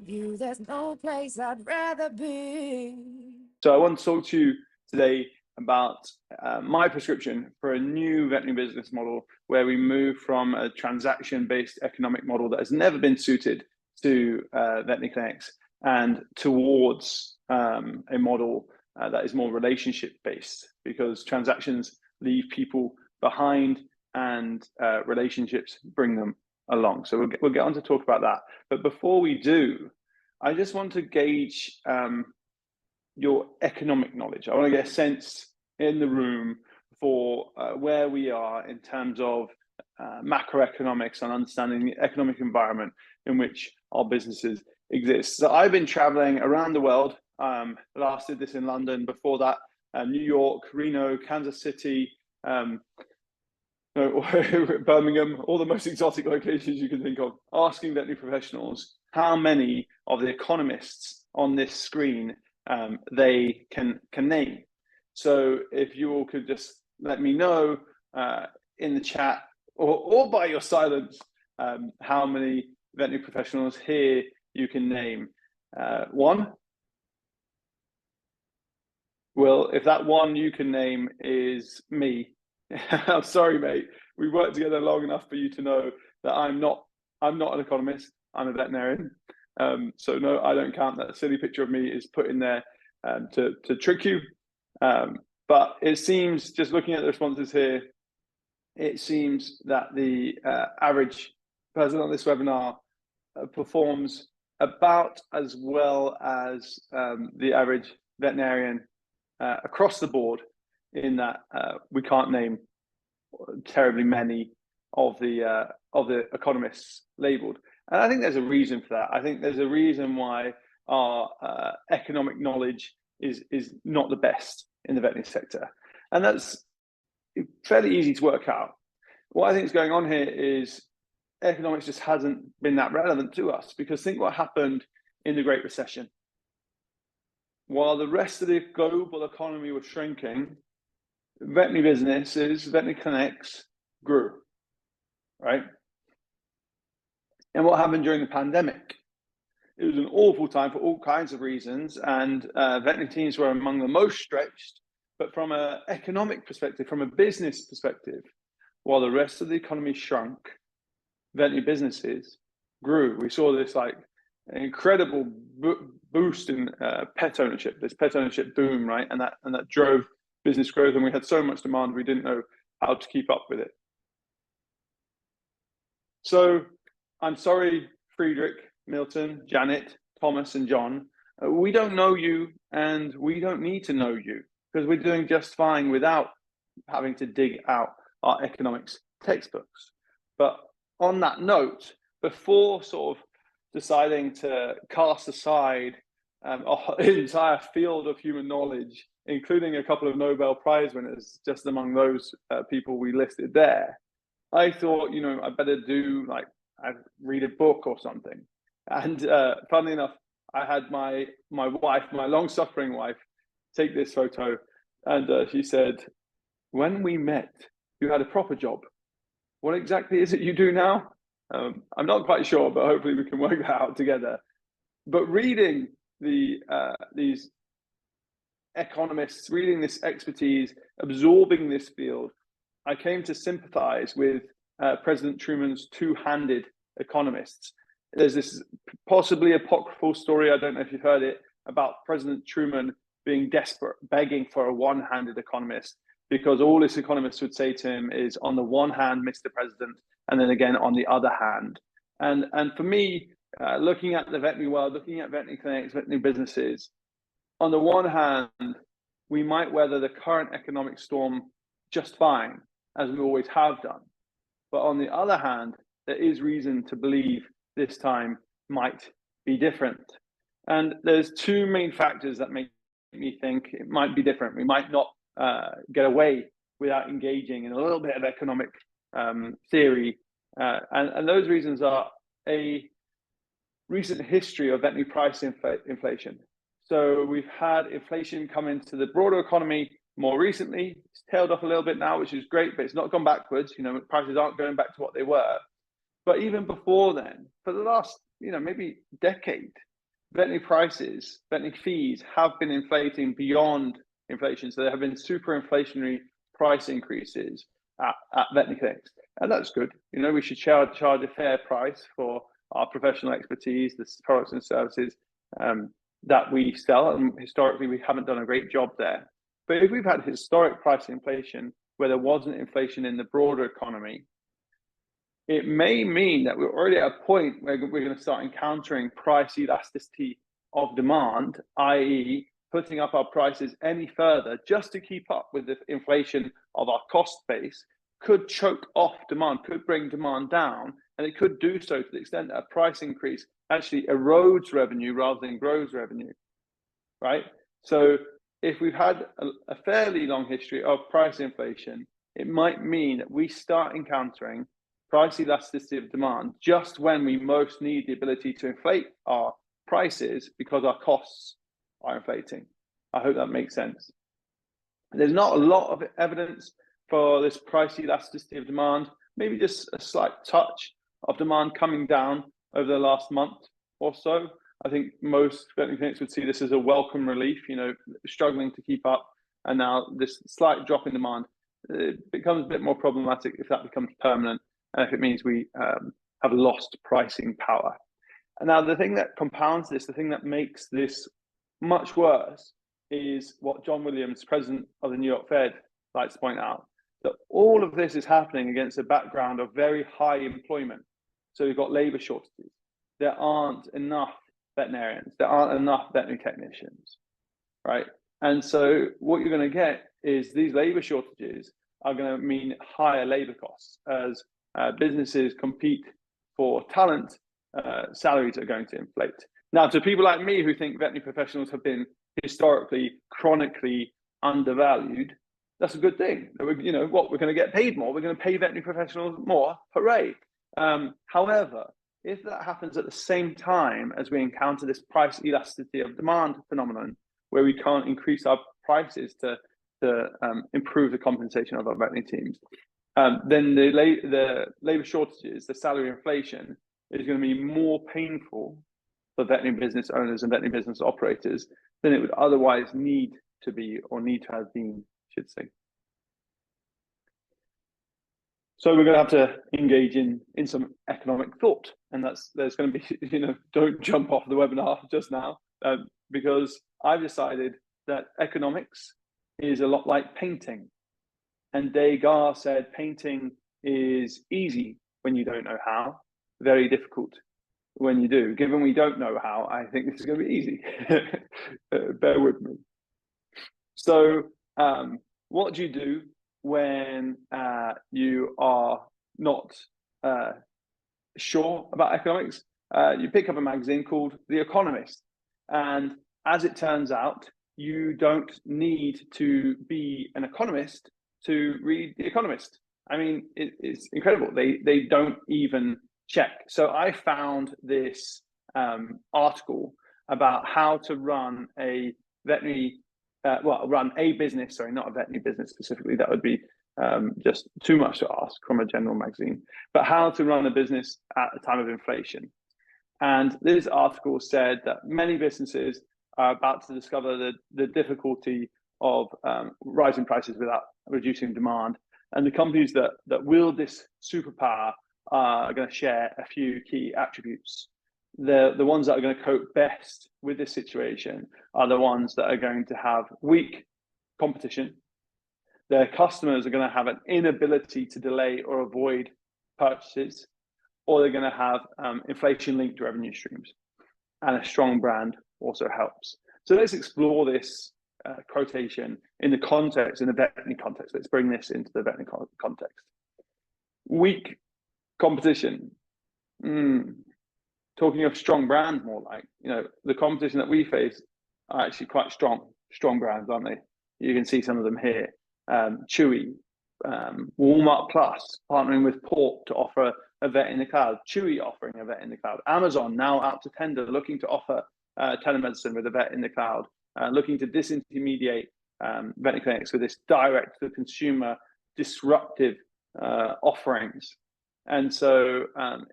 There's no place I'd rather be. So I want to talk to you today about my prescription for a new veterinary business model where we move from a transaction-based economic model that has never been suited to veterinary clinics and towards a model that is more relationship-based, because transactions leave people behind and relationships bring them along. So we'll get on to talk about that. But before we do, I just want to gauge your economic knowledge. I want to get a sense in the room for where we are in terms of macroeconomics and understanding the economic environment in which our businesses exist. So I've been traveling around the world. Last did this in London, before that, New York, Reno, Kansas City, Birmingham, all the most exotic locations you can think of, asking veterinary professionals how many of the economists on this screen they can name. So if you all could just let me know in the chat or by your silence how many veterinary professionals here you can name. One? Well, if that one you can name is me, I'm sorry, mate. We've worked together long enough for you to know that I'm not an economist. I'm a veterinarian. So no, I don't count. That silly picture of me is put in there to trick you. But it seems, just looking at the responses here, it seems that the average person on this webinar performs about as well as the average veterinarian across the board, in that we can't name terribly many of the economists labeled. And I think there's a reason for that. I think there's a reason why our economic knowledge is not the best in the veterinary sector. And that's fairly easy to work out. What I think is going on here is economics just hasn't been that relevant to us, because think what happened in the Great Recession. While the rest of the global economy was shrinking, veterinary businesses, veterinary clinics grew, right? And what happened during the pandemic? It was an awful time for all kinds of reasons, and veterinary teams were among the most stretched. But from an economic perspective, from a business perspective, while the rest of the economy shrunk, veterinary businesses grew. We saw this like incredible boost in pet ownership, this pet ownership boom, right? And that drove business growth, and we had so much demand we didn't know how to keep up with it. So I'm sorry, Friedrich, Milton, Janet, Thomas, and John, we don't know you, and we don't need to know you, because we're doing just fine without having to dig out our economics textbooks. But on that note, before sort of deciding to cast aside an entire field of human knowledge, including a couple of Nobel Prize winners, just among those people we listed there, I thought, I better do I'd read a book or something. And funnily enough, I had my wife, my long-suffering wife, take this photo, and she said, "When we met, you had a proper job. What exactly is it you do now?" I'm not quite sure, but hopefully we can work that out together. But reading these economists, reading this expertise, absorbing this field, I came to sympathize with President Truman's two-handed economists. There's this possibly apocryphal story, I don't know if you've heard it, about President Truman being desperate, begging for a one-handed economist, because all this economist would say to him is, on the one hand, Mr. President, and then again, on the other hand. And for me, looking at the veterinary world, looking at veterinary clinics, veterinary businesses, on the one hand, we might weather the current economic storm just fine, as we always have done. But on the other hand, there is reason to believe this time might be different. And there's two main factors that make me think it might be different. We might not get away without engaging in a little bit of economic theory. And those reasons are a recent history of veterinary price inflation. So we've had inflation come into the broader economy more recently. It's tailed off a little bit now, which is great, but it's not gone backwards. Prices aren't going back to what they were. But even before then, for the last, maybe decade, veterinary prices, veterinary fees have been inflating beyond inflation. So there have been super inflationary price increases at veterinary clinics. And that's good. You know, we should charge a fair price for our professional expertise, the products and services that we sell. And historically, we haven't done a great job there. But if we've had historic price inflation where there wasn't inflation in the broader economy, it may mean that we're already at a point where we're going to start encountering price elasticity of demand, i.e., putting up our prices any further just to keep up with the inflation of our cost base could choke off demand, could bring demand down, and it could do so to the extent that a price increase actually erodes revenue rather than grows revenue, right? So if we've had a fairly long history of price inflation, it might mean that we start encountering price elasticity of demand just when we most need the ability to inflate our prices because our costs are inflating. I hope that makes sense. There's not a lot of evidence for this price elasticity of demand, maybe just a slight touch of demand coming down over the last month or so. I think most veterinary clinics would see this as a welcome relief, you know, struggling to keep up. And now this slight drop in demand, it becomes a bit more problematic if that becomes permanent and if it means we have lost pricing power. And now the thing that compounds this, the thing that makes this much worse is what John Williams, president of the New York Fed, likes to point out, that all of this is happening against a background of very high employment. So we've got labor shortages. There aren't enough veterinarians. There aren't enough veterinary technicians, right? And so what you're going to get is these labor shortages are going to mean higher labor costs as businesses compete for talent. Salaries are going to inflate. Now, to people like me who think veterinary professionals have been historically chronically undervalued, that's a good thing. You know what? We're going to get paid more. We're going to pay veterinary professionals more. Hooray! However, if that happens at the same time as we encounter this price elasticity of demand phenomenon, where we can't increase our prices to improve the compensation of our veterinary teams, then the labor shortages, the salary inflation, is going to be more painful for veterinary business owners and veterinary business operators than it would otherwise need to be or need to have been, I should say. So we're going to have to engage in some economic thought, and there's going to be, you know, don't jump off the webinar just now, because I've decided that economics is a lot like painting. And Degas said painting is easy when you don't know how, very difficult when you do. Given we don't know how, I think this is going to be easy. Bear with me. So what do you do when you are not sure about economics? You pick up a magazine called The Economist. And as it turns out, you don't need to be an economist to read The Economist. I mean, it's incredible. They don't even check. So I found this article about how to run a veterinary, run a business, sorry, not a veterinary business specifically. That would be just too much to ask from a general magazine, but how to run a business at a time of inflation. And this article said that many businesses are about to discover the difficulty of rising prices without reducing demand. And the companies that wield this superpower are going to share a few key attributes. The ones that are going to cope best with this situation are the ones that are going to have weak competition. Their customers are going to have an inability to delay or avoid purchases, or they're going to have inflation-linked revenue streams. And a strong brand also helps. So let's explore this quotation in the context, in the veterinary context. Let's bring this into the veterinary context. Weak competition. Talking of strong brand, more like, you know, the competition that we face are actually quite strong brands, aren't they? You can see some of them here. Chewy, Walmart Plus, partnering with Port to offer a vet in the cloud. Chewy offering a vet in the cloud. Amazon now out to tender, looking to offer telemedicine with a vet in the cloud, looking to disintermediate veterinary clinics with this direct to consumer disruptive offerings. And so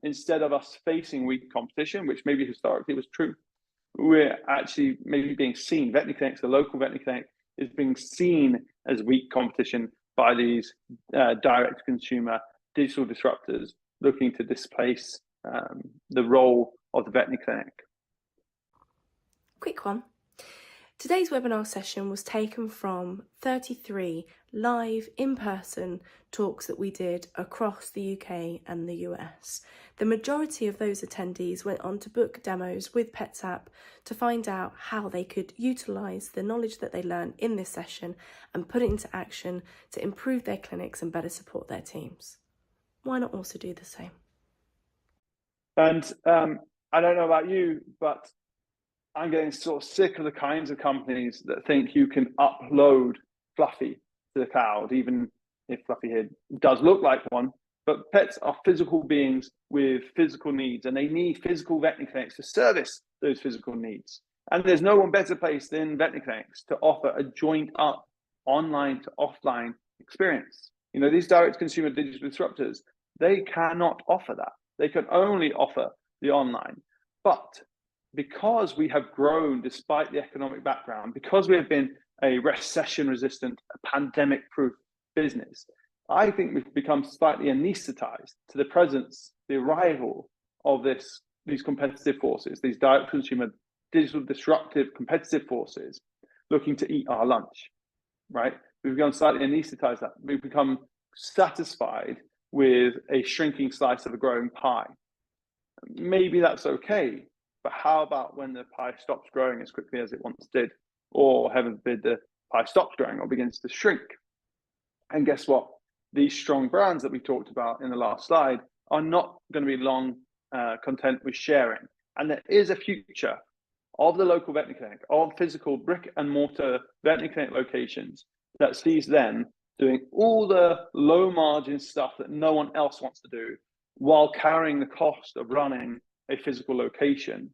instead of us facing weak competition, which maybe historically was true, we're actually maybe being seen, veterinary clinics, the local veterinary clinic is being seen as weak competition by these direct consumer digital disruptors looking to displace the role of the veterinary clinic. Quick one. Today's webinar session was taken from 33 live in-person talks that we did across the UK and the US. The majority of those attendees went on to book demos with PetsApp to find out how they could utilise the knowledge that they learned in this session and put it into action to improve their clinics and better support their teams. Why not also do the same? And I don't know about you, but I'm getting sort of sick of the kinds of companies that think you can upload Fluffy to the cloud, even if Fluffy here does look like one. But pets are physical beings with physical needs, and they need physical veterinary clinics to service those physical needs. And there's no one better placed than veterinary clinics to offer a joined up online to offline experience. You know, these direct consumer digital disruptors, they cannot offer that. They can only offer the online. But because we have grown despite the economic background, because we have been a recession-resistant, pandemic-proof business, I think we've become slightly anesthetized to the presence, the arrival of these competitive forces, these direct consumer, digital disruptive competitive forces looking to eat our lunch, right? We've become slightly anesthetized that. We've become satisfied with a shrinking slice of a growing pie. Maybe that's okay, but how about when the pie stops growing as quickly as it once did? Or heaven forbid, the pie stops growing or begins to shrink. And guess what? These strong brands that we talked about in the last slide are not going to be long content with sharing. And there is a future of the local veterinary clinic, of physical brick and mortar veterinary clinic locations that sees them doing all the low margin stuff that no one else wants to do while carrying the cost of running a physical location.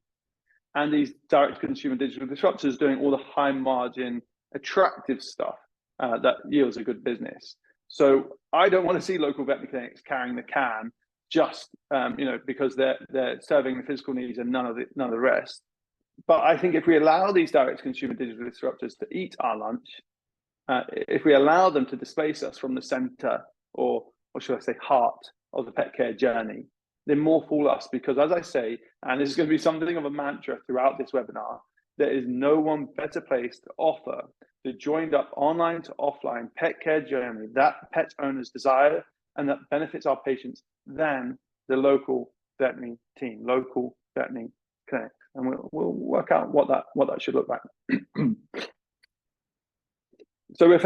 And these direct consumer digital disruptors doing all the high margin, attractive stuff that yields a good business. So I don't want to see local veterinary clinics carrying the can just because they're serving the physical needs and none of the rest. But I think if we allow these direct consumer digital disruptors to eat our lunch, if we allow them to displace us from the center, or should I say heart, of the pet care journey, then more fool us, because as I say, and this is going to be something of a mantra throughout this webinar, there is no one better placed to offer the joined up online to offline pet care journey that pet owners desire and that benefits our patients than the local veterinary team, local veterinary clinic. And we'll work out what that should look like. So we're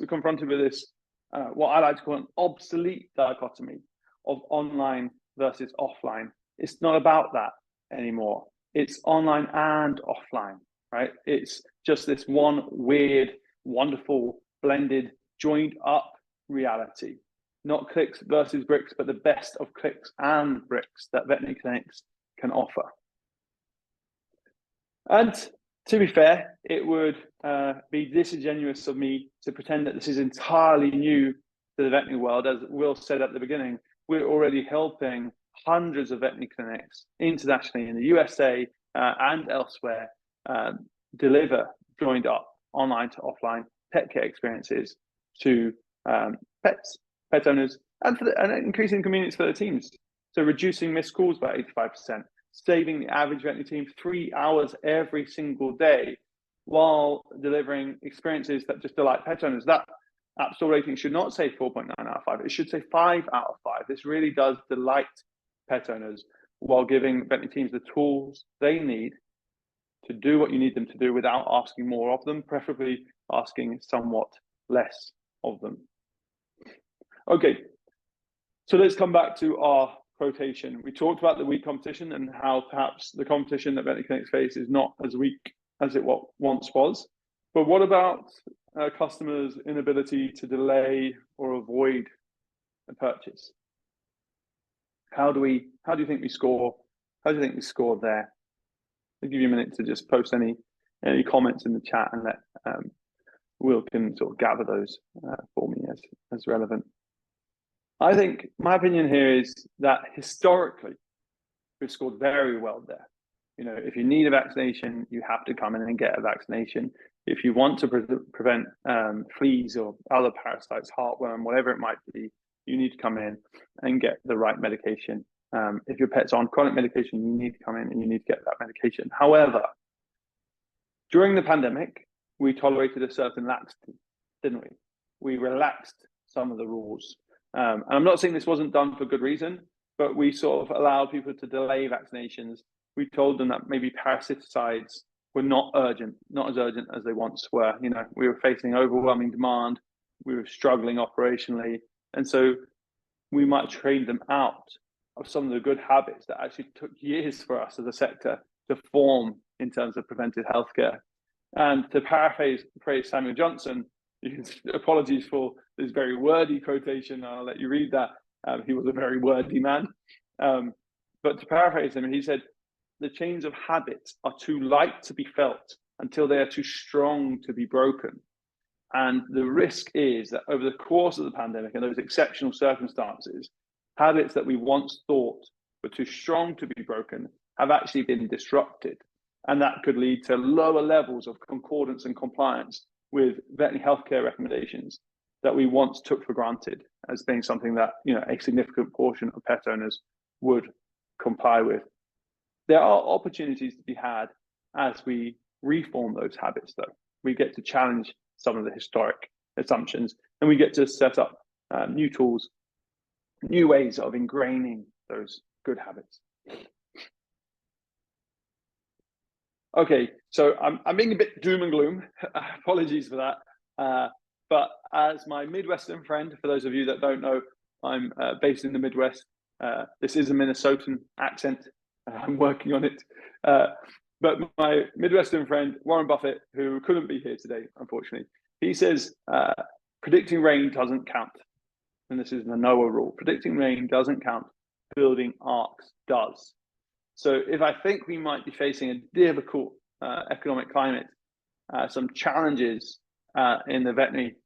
confronted with this, what I like to call an obsolete dichotomy of online versus offline. It's not about that anymore. It's online and offline, right? It's just this one weird, wonderful, blended, joined up reality. Not clicks versus bricks, but the best of clicks and bricks that veterinary clinics can offer. And to be fair, it would be disingenuous of me to pretend that this is entirely new to the veterinary world. As Will said at the beginning, we're already helping hundreds of veterinary clinics internationally in the USA and elsewhere deliver joined up online to offline pet care experiences to pet owners, and increasing convenience for their teams. So reducing missed calls by 85%, saving the average veterinary team 3 hours every single day while delivering experiences that just delight pet owners. That App Store rating should not say 4.9 out of 5. It should say 5 out of 5. This really does delight pet owners while giving veterinary teams the tools they need to do what you need them to do without asking more of them, preferably asking somewhat less of them. Okay, so let's come back to our quotation. We talked about the weak competition and how perhaps the competition that veterinary clinics face is not as weak as it once was. But what about customers' inability to delay or avoid a purchase? How do you think we score? How do you think we scored there? I'll give you a minute to just post any comments in the chat and let Will can sort of gather those for me as relevant. I think my opinion here is that historically we've scored very well there. if you need a vaccination, you have to come in and get a vaccination. If you want to prevent fleas or other parasites, heartworm, whatever it might be, you need to come in and get the right medication. If your pet's on chronic medication, you need to come in and you need to get that medication. However, during the pandemic, we tolerated a certain laxity, didn't we? We relaxed some of the rules. And I'm not saying this wasn't done for good reason, but we sort of allowed people to delay vaccinations. We told them that maybe parasiticides were not as urgent as they once were. We were facing overwhelming demand. We were struggling operationally. And so we might trade them out of some of the good habits that actually took years for us as a sector to form in terms of preventive healthcare. And to paraphrase Samuel Johnson, apologies for this very wordy quotation, I'll let you read that. He was a very wordy man. But to paraphrase him, he said, the chains of habits are too light to be felt until they are too strong to be broken. And the risk is that over the course of the pandemic and those exceptional circumstances, habits that we once thought were too strong to be broken have actually been disrupted. And that could lead to lower levels of concordance and compliance with veterinary healthcare recommendations that we once took for granted as being something that a significant portion of pet owners would comply with. There are opportunities to be had as we reform those habits, though. We get to challenge some of the historic assumptions, and we get to set up new tools, new ways of ingraining those good habits. Okay, so I'm being a bit doom and gloom. Apologies for that. But as my Midwestern friend, for those of you that don't know, I'm based in the Midwest. This is a Minnesotan accent. I'm working on it. But my Midwestern friend, Warren Buffett, who couldn't be here today, unfortunately, he says, predicting rain doesn't count. And this is the NOAA rule. Predicting rain doesn't count. Building arcs does. So if I think we might be facing a difficult economic climate, some challenges in the veterinary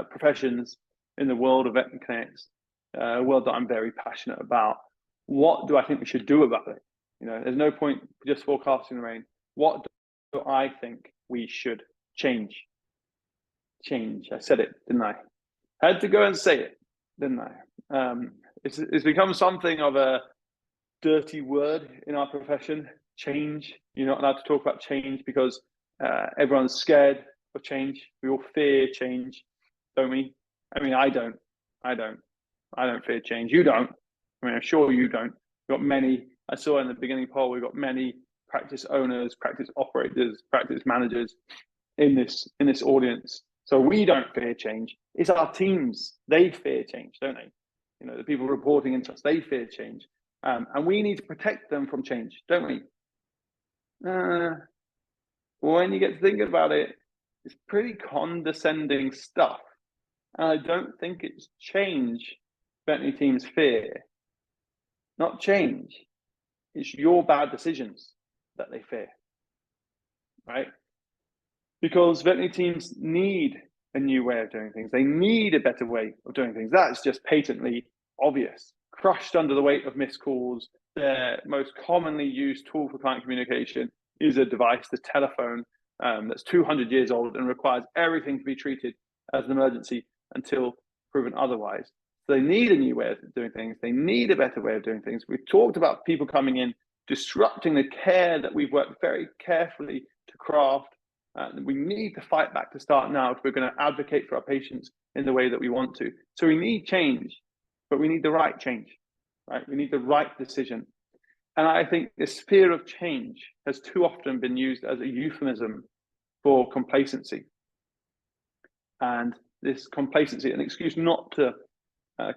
professions, in the world of veterinary clinics, a world that I'm very passionate about, what do I think we should do about it? There's no point just forecasting the rain. What do I think we should change? I said it, didn't I? Had to go and say it, didn't I? It's become something of a dirty word in our profession, change. You're not allowed to talk about change because everyone's scared of change. We all fear change, don't we? I mean, I don't fear change. You don't. I mean, I'm sure you don't. We've got many, I saw in the beginning poll, we've got many practice owners, practice operators, practice managers in this audience. So we don't fear change. It's our teams. They fear change, don't they? The people reporting into us, they fear change. And we need to protect them from change, don't we? When you get to think about it, it's pretty condescending stuff. And I don't think it's change veterinary teams fear. Not change. It's your bad decisions that they fear, right? Because veterinary teams need a new way of doing things. They need a better way of doing things. That's just patently obvious. Crushed under the weight of missed calls, their most commonly used tool for client communication is a device, the telephone, that's 200 years old and requires everything to be treated as an emergency until proven otherwise. So they need a new way of doing things. They need a better way of doing things. We've talked about people coming in, disrupting the care that we've worked very carefully to craft. We need to fight back to start now if we're going to advocate for our patients in the way that we want to. So we need change, but we need the right change, right? We need the right decision. And I think this fear of change has too often been used as a euphemism for complacency. And this complacency, an excuse not to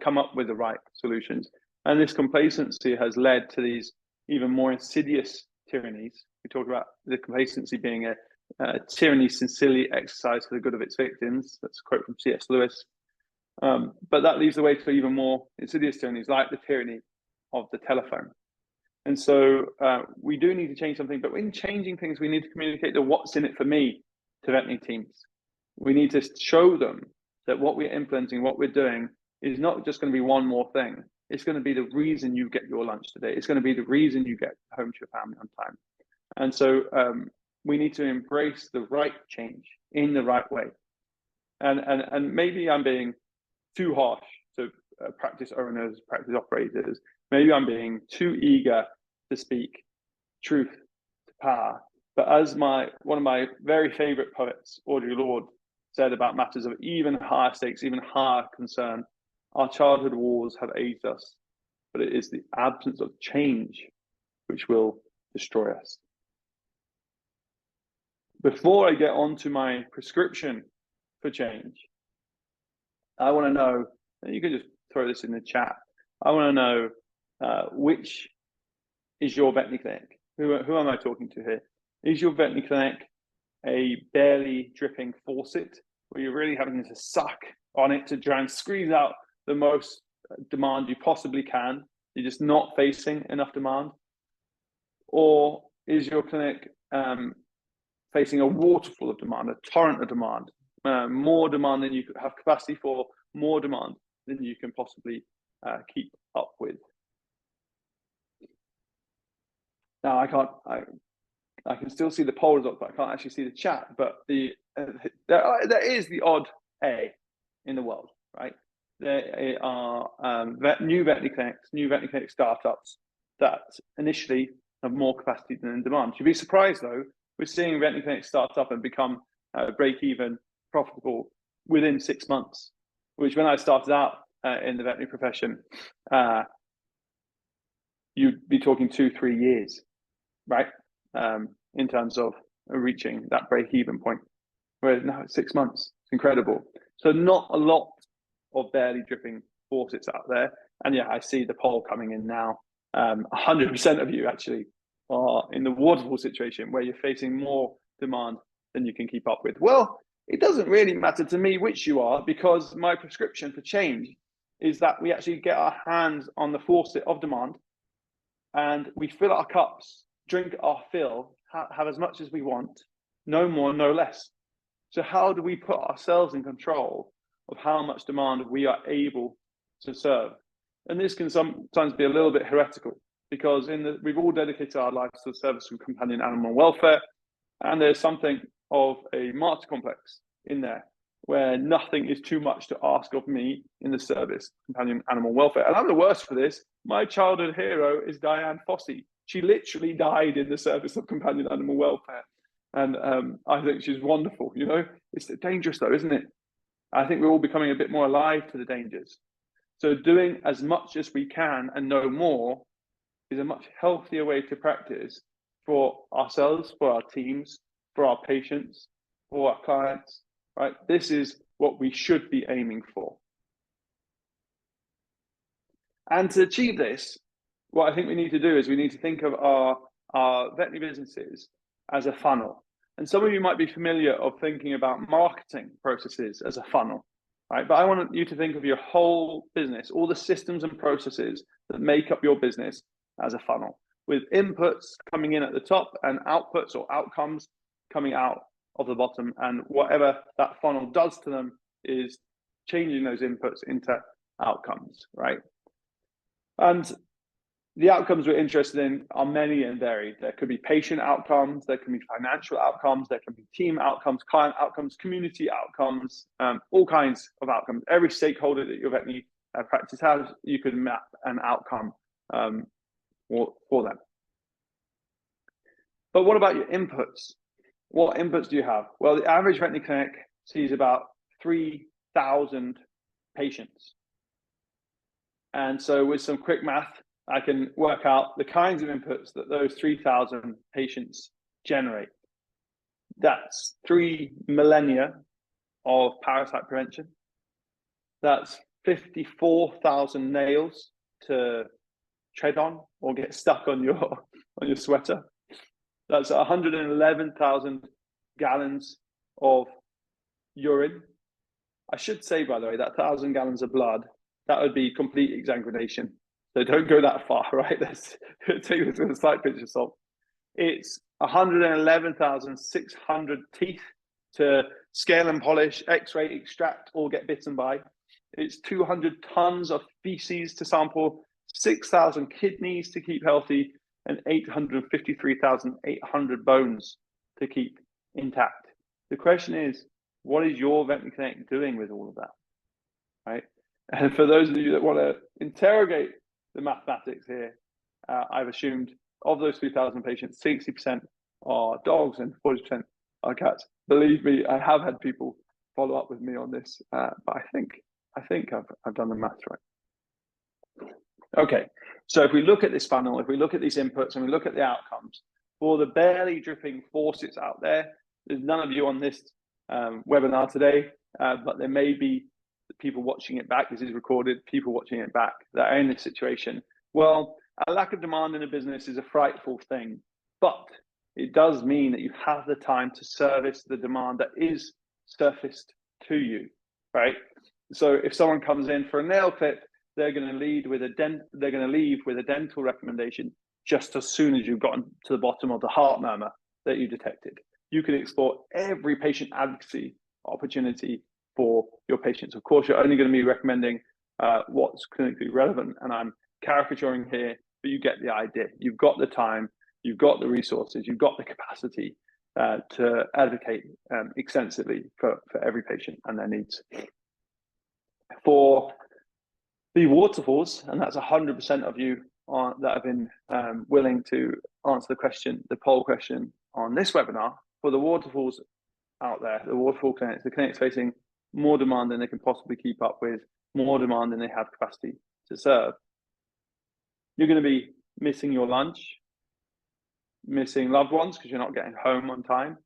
come up with the right solutions. And this complacency has led to these even more insidious tyrannies. We talk about the complacency being a tyranny sincerely exercised for the good of its victims. That's a quote from C.S. Lewis. But that leaves the way to even more insidious tyrannies like the tyranny of the telephone. And so we do need to change something, but in changing things, we need to communicate the what's in it for me to veterinary teams. We need to show them that what we're implementing, what we're doing is not just going to be one more thing. It's going to be the reason you get your lunch today. It's going to be the reason you get home to your family on time. And so we need to embrace the right change in the right way. And maybe I'm being too harsh to practice owners, practice operators. Maybe I'm being too eager to speak truth to power. But as one of my very favorite poets, Audre Lorde, said about matters of even higher stakes, even higher concern, our childhood wars have aged us, but it is the absence of change which will destroy us. Before I get on to my prescription for change, I want to know, and you can just throw this in the chat, I want to know which is your veterinary clinic? Who am I talking to here? Is your veterinary clinic a barely dripping faucet where you're really having to suck on it to try and squeeze out the most demand you possibly can? You're just not facing enough demand? Or is your clinic facing a waterfall of demand, a torrent of demand, more demand than you could have capacity for, more demand than you can possibly keep up with? Now, I can still see the poll results, but I can't actually see the chat. But there is the odd A in the world, right? There are new veterinary clinic startups that initially have more capacity than in demand. You'd be surprised, though, we're seeing veterinary clinics start up and become break-even profitable within 6 months, which when I started out in the veterinary profession, you'd be talking 2-3 years, right? In terms of reaching that break-even point. Whereas now it's 6 months. It's incredible. So not a lot of barely dripping faucets out there. And yeah, I see the poll coming in now. 100% of you actually are in the waterfall situation where you're facing more demand than you can keep up with. Well, it doesn't really matter to me which you are, because my prescription for change is that we actually get our hands on the faucet of demand and we fill our cups, drink our fill, have as much as we want, no more, no less. So how do we put ourselves in control of how much demand we are able to serve? And this can sometimes be a little bit heretical, because we've all dedicated our lives to the service of companion animal welfare, and there's something of a martyr complex in there, where nothing is too much to ask of me in the service of companion animal welfare. And I'm the worst for this. My childhood hero is Diane Fossey. She literally died in the service of companion animal welfare. And I think she's wonderful. You know, it's dangerous though, isn't it? I think we're all becoming a bit more alive to the dangers. So doing as much as we can and no more is a much healthier way to practice for ourselves, for our teams, for our patients, for our clients, right? This is what we should be aiming for. And to achieve this, what I think we need to do is we need to think of our veterinary businesses as a funnel. And some of you might be familiar of thinking about marketing processes as a funnel, right? But I want you to think of your whole business, all the systems and processes that make up your business as a funnel, with inputs coming in at the top and outputs or outcomes coming out of the bottom. And whatever that funnel does to them is changing those inputs into outcomes, right? And the outcomes we're interested in are many and varied. There could be patient outcomes, there can be financial outcomes, there can be team outcomes, client outcomes, community outcomes, all kinds of outcomes. Every stakeholder that your veterinary practice has, you could map an outcome for them. But what about your inputs? What inputs do you have? Well, the average veterinary clinic sees about 3,000 patients. And so with some quick math, I can work out the kinds of inputs that those 3,000 patients generate. That's 3 millennia of parasite prevention. That's 54,000 nails to tread on or get stuck on your sweater. That's 111,000 gallons of urine. I should say, by the way, that 1,000 gallons of blood, that would be complete exsanguination. So don't go that far, right? Let's take this with a slight pinch of salt. It's 111,600 teeth to scale and polish, X-ray, extract, or get bitten by. It's 200 tons of feces to sample, 6,000 kidneys to keep healthy, and 853,800 bones to keep intact. The question is, what is your Veterinary Connect doing with all of that, right? And for those of you that want to interrogate the mathematics here, I've assumed of those 3,000 patients, 60% are dogs and 40% are cats. Believe me, I have had people follow up with me on this, but I think I've done the maths right. Okay, so if we look at this funnel, if we look at these inputs and we look at the outcomes, for the barely dripping faucets out there, there's none of you on this webinar today, but there may be people watching it back. This is recorded, people watching it back that are in this situation. Well, a lack of demand in a business is a frightful thing, but it does mean that you have the time to service the demand that is surfaced to you, right? So if someone comes in for a nail clip, they're going to leave with a dental recommendation just as soon as you've gotten to the bottom of the heart murmur that you detected. You can explore every patient advocacy opportunity for your patients. Of course, you're only going to be recommending what's clinically relevant, and I'm caricaturing here, but you get the idea. You've got the time, you've got the resources, you've got the capacity to advocate extensively for every patient and their needs. For the waterfalls, and that's 100% of you that have been willing to answer the question, the poll question on this webinar. For the waterfalls out there, the waterfall clinics, the clinics facing more demand than they can possibly keep up with, more demand than they have capacity to serve. You're going to be missing your lunch, missing loved ones because you're not getting home on time.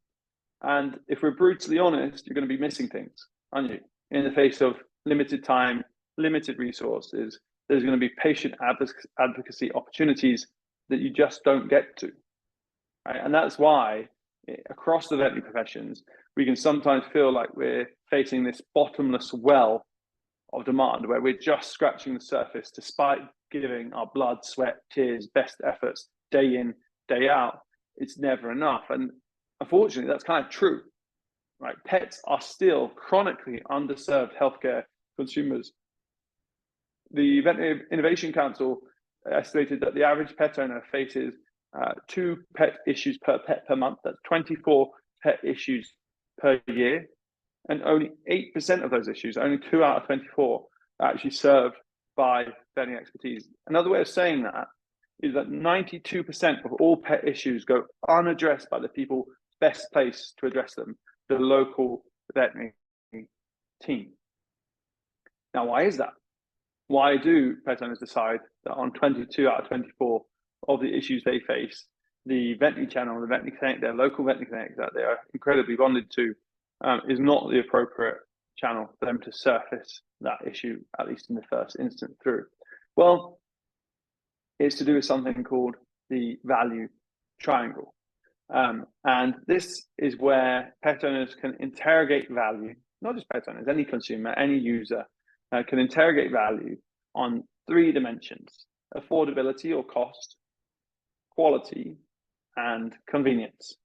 And if we're brutally honest, you're going to be missing things, aren't you? In the face of limited time, limited resources, there's going to be patient advocacy opportunities that you just don't get to. Right? And that's why across the veterinary professions, we can sometimes feel like we're facing this bottomless well of demand where we're just scratching the surface despite giving our blood, sweat, tears, best efforts day in, day out. It's never enough. And unfortunately, that's kind of true, right? Pets are still chronically underserved healthcare consumers. The Veterinary Innovation Council estimated that the average pet owner faces 2 pet issues per pet per month. That's 24 pet issues per year. And only 8% of those issues, only 2 out of 24, are actually served by veterinary expertise. Another way of saying that is that 92% of all pet issues go unaddressed by the people best placed to address them, the local veterinary team. Now, why is that? Why do pet owners decide that on 22 out of 24 of the issues they face, the veterinary channel, the veterinary clinic, their local veterinary clinic that they are incredibly bonded to, is not the appropriate channel for them to surface that issue, at least in the first instance through? Well, it's to do with something called the value triangle. And this is where pet owners can interrogate value, not just pet owners, any consumer, any user can interrogate value on 3 dimensions: affordability or cost, quality, and convenience.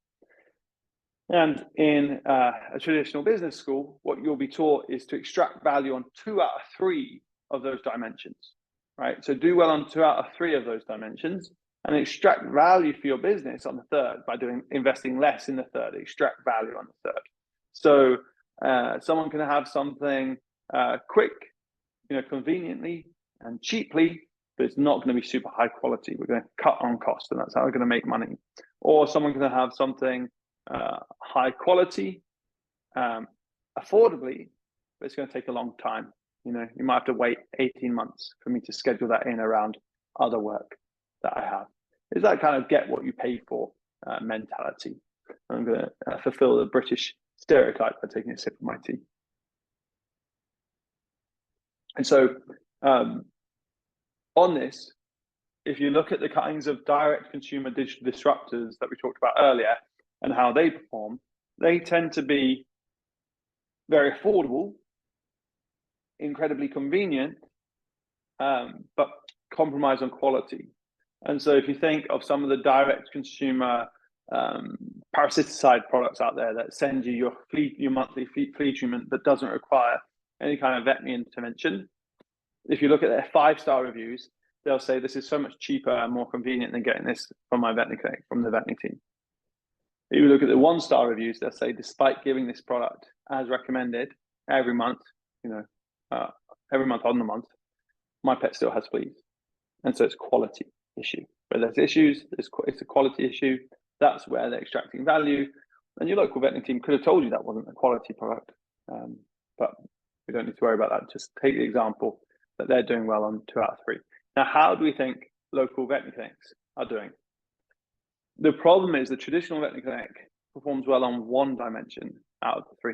And in a traditional business school, what you'll be taught is to extract value on 2 out of 3 of those dimensions, right? So do well on 2 out of 3 of those dimensions and extract value for your business on the 3rd by investing less in the 3rd, extract value on the 3rd. So someone can have something quick, conveniently and cheaply, but it's not going to be super high quality. We're going to cut on cost, and that's how we're going to make money. Or someone can have something high quality, affordably, but it's going to take a long time. You might have to wait 18 months for me to schedule that in around other work that I have. It's that kind of get what you pay for mentality. I'm going to fulfill the British stereotype by taking a sip of my tea. And so on this, if you look at the kinds of direct consumer digital disruptors that we talked about earlier and how they perform, they tend to be very affordable, incredibly convenient, but compromise on quality. And so if you think of some of the direct consumer parasiticide products out there that send you your monthly flea treatment but doesn't require any kind of veterinary intervention, if you look at their 5-star reviews, they'll say this is so much cheaper and more convenient than getting this from my veterinary clinic, from the veterinary team. If you look at the 1-star reviews, they'll say, despite giving this product as recommended every month, every month on the month, my pet still has fleas. And so it's a quality issue. Where there's issues, it's a quality issue. That's where they're extracting value. And your local veterinary team could have told you that wasn't a quality product. But we don't need to worry about that. Just take the example that they're doing well on 2 out of 3. Now, how do we think local veterinary clinics are doing? The problem is the traditional veterinary clinic performs well on 1 dimension out of the 3.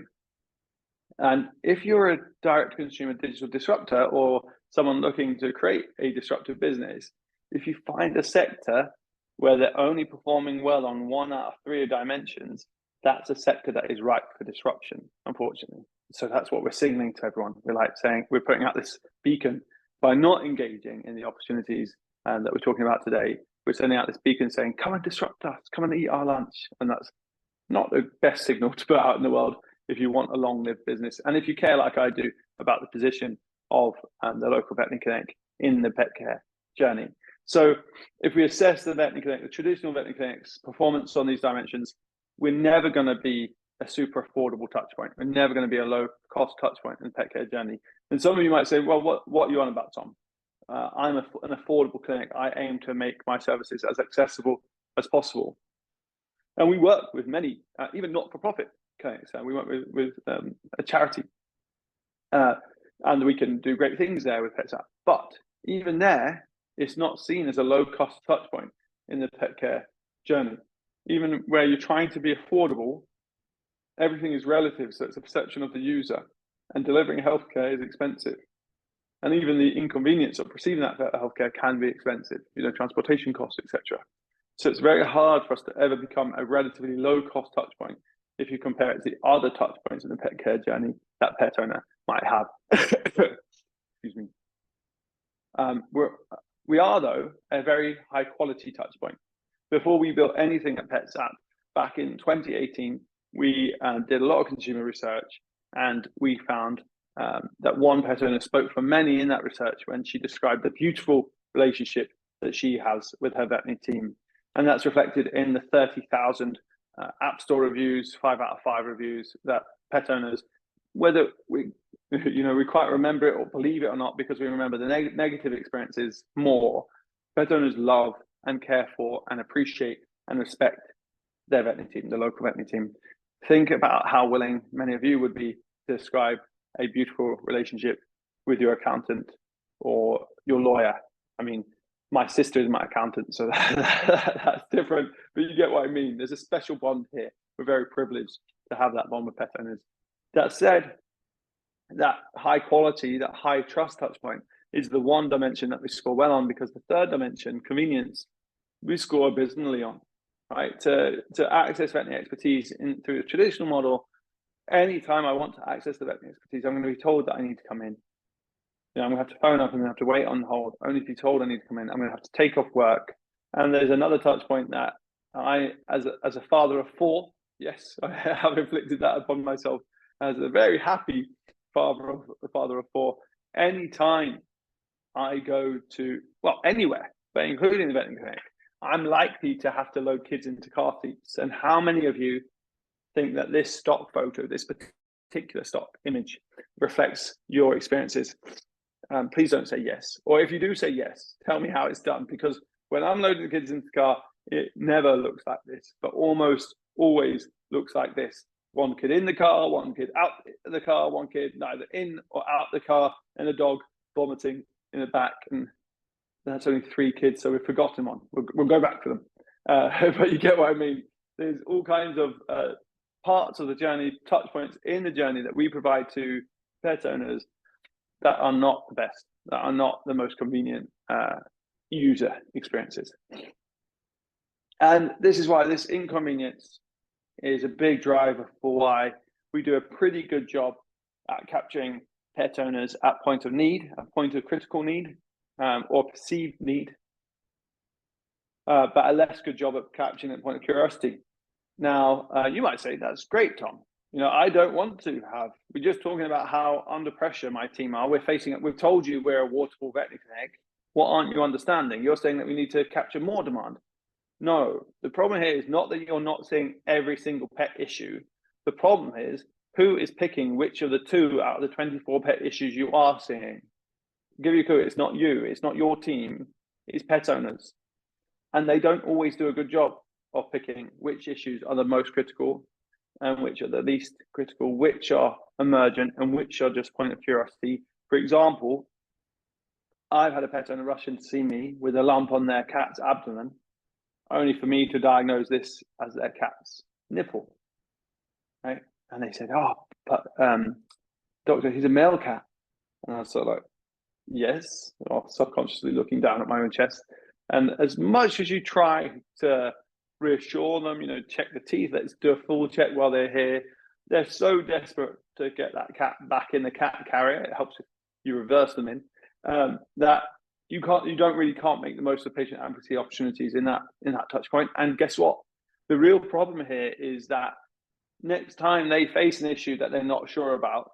And if you're a direct-to-consumer digital disruptor or someone looking to create a disruptive business, if you find a sector where they're only performing well on 1 out of 3 dimensions, that's a sector that is ripe for disruption, unfortunately. So that's what we're signaling to everyone. We're like saying, we're putting out this beacon by not engaging in the opportunities that we're talking about today. We're sending out this beacon saying, come and disrupt us, come and eat our lunch. And that's not the best signal to put out in the world if you want a long-lived business. And if you care like I do about the position of the local veterinary clinic in the pet care journey. So if we assess the veterinary clinic, the traditional veterinary clinic's performance on these dimensions, we're never going to be a super affordable touch point. We're never going to be a low-cost touch point in the pet care journey. And some of you might say, well, what are you on about, Tom? I'm an affordable clinic. I aim to make my services as accessible as possible. And we work with many, even not-for-profit clinics. We work with a charity. And we can do great things there with PetsApp. But even there, it's not seen as a low-cost touch point in the pet care journey. Even where you're trying to be affordable, everything is relative. So it's a perception of the user. And delivering healthcare is expensive. And even the inconvenience of receiving that healthcare can be expensive, transportation costs, etc. So it's very hard for us to ever become a relatively low-cost touch point if you compare it to the other touch points in the pet care journey that pet owner might have. Excuse me. We are, though, a very high-quality touch point. Before we built anything at PetsApp, back in 2018, we did a lot of consumer research, and we found that one pet owner spoke for many in that research when she described the beautiful relationship that she has with her veterinary team. And that's reflected in the 30,000 App Store reviews, 5 out of 5 reviews that pet owners, whether we quite remember it or believe it or not, because we remember the negative experiences more, pet owners love and care for and appreciate and respect their veterinary team, the local veterinary team. Think about how willing many of you would be to describe a beautiful relationship with your accountant or your lawyer. I mean, my sister is my accountant, so that's different, but you get what I mean. There's a special bond here. We're very privileged to have that bond with pet owners. That said, that high quality, that high trust touch point is the one dimension that we score well on, because the third dimension, convenience, we score abysmally on, right? To access veterinary expertise through the traditional model, anytime I want to access the veterinary expertise, I'm going to be told that I need to come in. I'm going to have to phone up and have to wait on hold, only to be told I need to come in. I'm going to have to take off work. And there's another touch point that I, as a father of 4, yes, I have inflicted that upon myself as a very happy father of 4. Anytime I go to, anywhere, but including the veterinary clinic, I'm likely to have to load kids into car seats. And how many of you think that this stock photo, this particular stock image, reflects your experiences? Please don't say yes. Or if you do say yes, tell me how it's done. Because when I'm loading the kids into the car, it never looks like this, but almost always looks like this. One kid in the car, one kid out the car, one kid neither in or out the car, and a dog vomiting in the back. And that's only 3 kids, so we've forgotten one. We'll go back to them. But you get what I mean. There's all kinds of parts of the journey, touch points in the journey that we provide to pet owners that are not the best, that are not the most convenient user experiences. And this is why this inconvenience is a big driver for why we do a pretty good job at capturing pet owners at point of need, at point of critical need, or perceived need, but a less good job at capturing at point of curiosity. Now, you might say, that's great, Tom. I don't want to have, we're just talking about how under pressure my team are. We've told you we're a waterfall veterinary clinic. What aren't you understanding? You're saying that we need to capture more demand. No, the problem here is not that you're not seeing every single pet issue. The problem is who is picking which of the 2 out of the 24 pet issues you are seeing. I'll give you a clue, it's not you, it's not your team, it's pet owners. And they don't always do a good job of picking which issues are the most critical and which are the least critical, which are emergent and which are just point of curiosity. For example, I've had a pet owner rush in to see me with a lump on their cat's abdomen, only for me to diagnose this as their cat's nipple, right? And they said, "Oh, but doctor, he's a male cat." And I was sort of like, "Yes," or subconsciously looking down at my own chest. And as much as you try to reassure them, check the teeth, let's do a full check while they're here, they're so desperate to get that cat back in the cat carrier. It helps if you reverse them in, that you can't make the most of patient advocacy opportunities in that touch point. And guess what? The real problem here is that next time they face an issue that they're not sure about,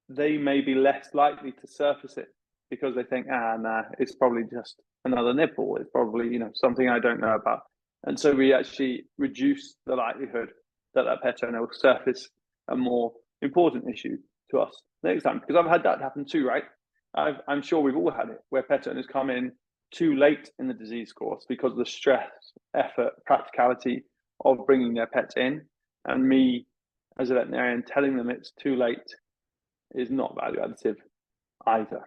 they may be less likely to surface it because they think, nah, it's probably just another nipple. It's probably, something I don't know about. And so we actually reduce the likelihood that pet owner will surface a more important issue to us next time. Because I've had that happen too, right? I'm sure we've all had it, where pet owners come in too late in the disease course because of the stress, effort, practicality of bringing their pets in. And me, as a veterinarian, telling them it's too late is not value additive either.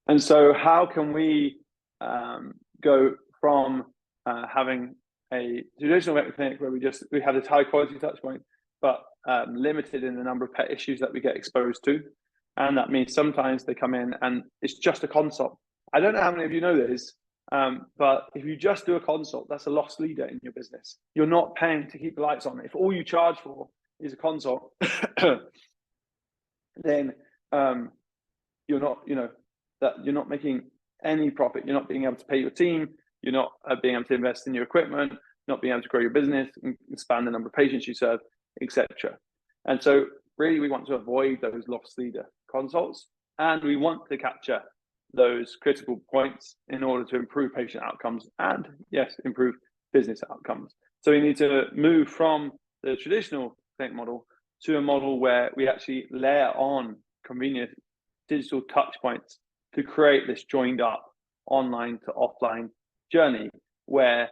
And so how can we go from having a traditional veterinary clinic where we have this high quality touch point, but limited in the number of pet issues that we get exposed to? And that means sometimes they come in and it's just a consult. I don't know how many of you know this, but if you just do a consult, that's a lost leader in your business. You're not paying to keep the lights on. If all you charge for is a consult, then you're not making any profit. You're not being able to pay your team. You're not being able to invest in your equipment, not being able to grow your business, and expand the number of patients you serve, etc. And so really we want to avoid those lost leader consults, and we want to capture those critical points in order to improve patient outcomes and, yes, improve business outcomes. So we need to move from the traditional clinic model to a model where we actually layer on convenient digital touch points to create this joined up online to offline journey where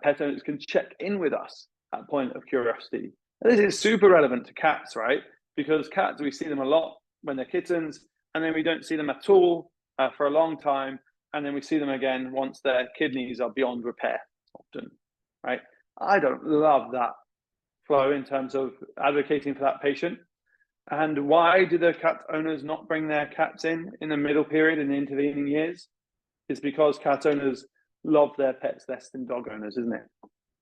pet owners can check in with us at point of curiosity. And this is super relevant to cats, right? Because cats, we see them a lot when they're kittens, and then we don't see them at all for a long time, and then we see them again once their kidneys are beyond repair often, right? I don't love that flow in terms of advocating for that patient. And why do the cat owners not bring their cats in the middle period in the intervening years? It's because cat owners love their pets less than dog owners, isn't it?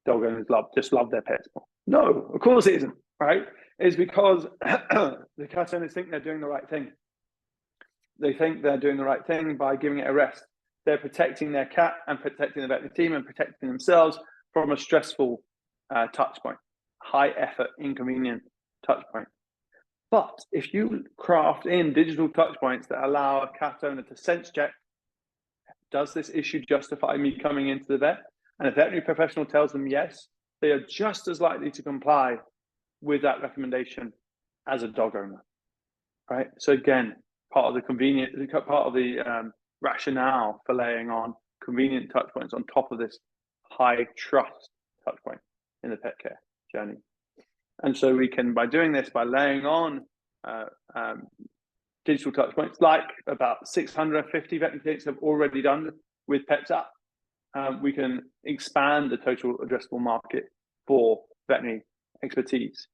Dog owners just love their pets more. No, of course it isn't, right? It's because the cat owners think they're doing the right thing. They think they're doing the right thing by giving it a rest. They're protecting their cat and protecting the veterinary team and protecting themselves from a stressful touch point, high effort, inconvenient touch point. But if you craft in digital touch points that allow a cat owner to sense check, does this issue justify me coming into the vet? And a veterinary professional tells them yes, they are just as likely to comply with that recommendation as a dog owner, right? So again, part of the rationale for laying on convenient touch points on top of this high trust touch point in the pet care journey. And so we can, by doing this, by laying on digital touch points, like about 650 veterinary clinics have already done with PetsApp, we can expand the total addressable market for veterinary expertise.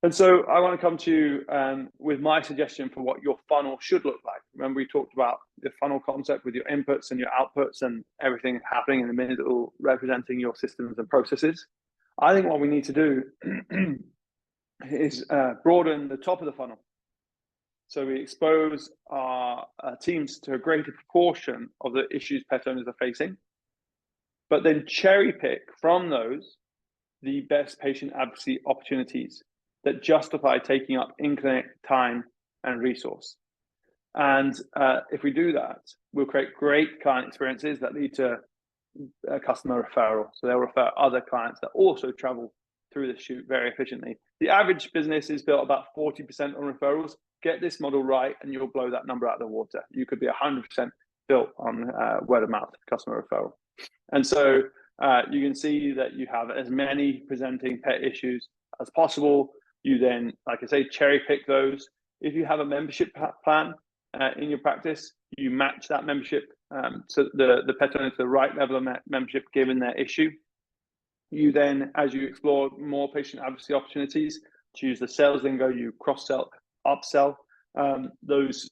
And so I want to come to you with my suggestion for what your funnel should look like. Remember, we talked about the funnel concept with your inputs and your outputs and everything happening in the middle, representing your systems and processes. I think what we need to do is broaden the top of the funnel. So we expose our teams to a greater proportion of the issues pet owners are facing, but then cherry pick from those the best patient advocacy opportunities that justify taking up in-clinic time and resource. And if we do that, we'll create great client experiences that lead to a customer referral. So they'll refer other clients that also travel through the shoot very efficiently. The average business is built about 40% on referrals. Get this model right and you'll blow that number out of the water. You could be 100% built on word of mouth customer referral. And so you can see that you have as many presenting pet issues as possible. You then, like I say, cherry pick those. If you have a membership plan in your practice, you match that membership so the pet owner to the right level of membership given their issue. You then, as you explore more patient advocacy opportunities, choose the sales lingo, you cross-sell, upsell those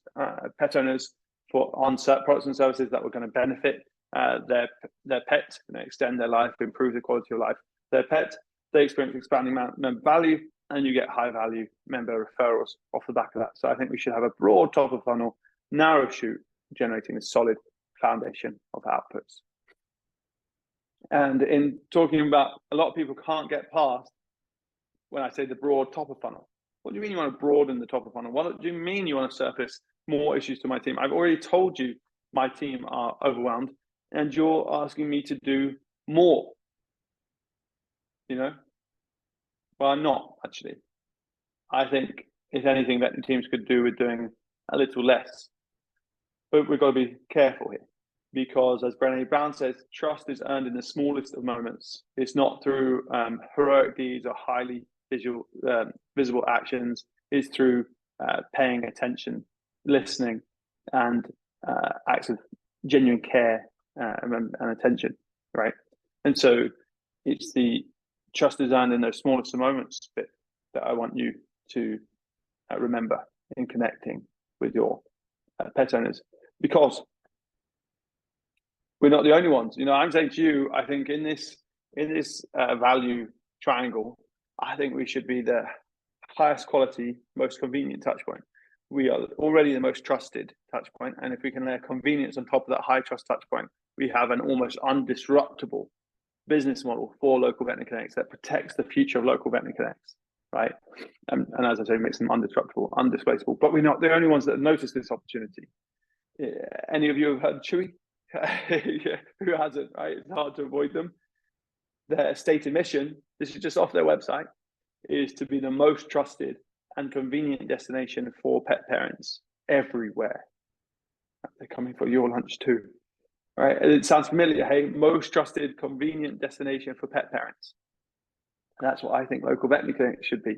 pet owners on products and services that were going to benefit their pet, extend their life, improve the quality of life. Their pet, they experience expanding member value, and you get high value member referrals off the back of that. So I think we should have a broad top of funnel, narrow shoot, generating a solid foundation of outputs. And in talking about, a lot of people can't get past when I say the broad top of funnel. What do you mean you want to broaden the top of funnel? What do you mean you want to surface more issues to my team? I've already told you my team are overwhelmed and you're asking me to do more. Well, I'm not actually. I think if anything, veterinary teams could do with doing a little less. But we've got to be careful here because, as Brené Brown says, trust is earned in the smallest of moments. It's not through heroic deeds or highly visible actions. It's through paying attention, listening, and acts of genuine care and attention, right? And so it's the trust is earned in those smallest of moments bit that I want you to remember in connecting with your pet owners, because we're not the only ones. I'm saying to you, I think in this value triangle, I think we should be the highest quality, most convenient touch point. We are already the most trusted touch point, and if we can layer convenience on top of that high trust touch point, we have an almost undisruptible business model for local veterinary clinics that protects the future of local veterinary clinics, right? And as I say, makes them undisruptible, undisplaceable. But we're not the only ones that have noticed this opportunity. Any of you have heard Chewy? Yeah, who hasn't, right? It's hard to avoid them. Their stated mission, this is just off their website, is to be the most trusted and convenient destination for pet parents everywhere. They're coming for your lunch too, right? And it sounds familiar, hey? Most trusted, convenient destination for pet parents. And that's what I think local veterinary clinics should be.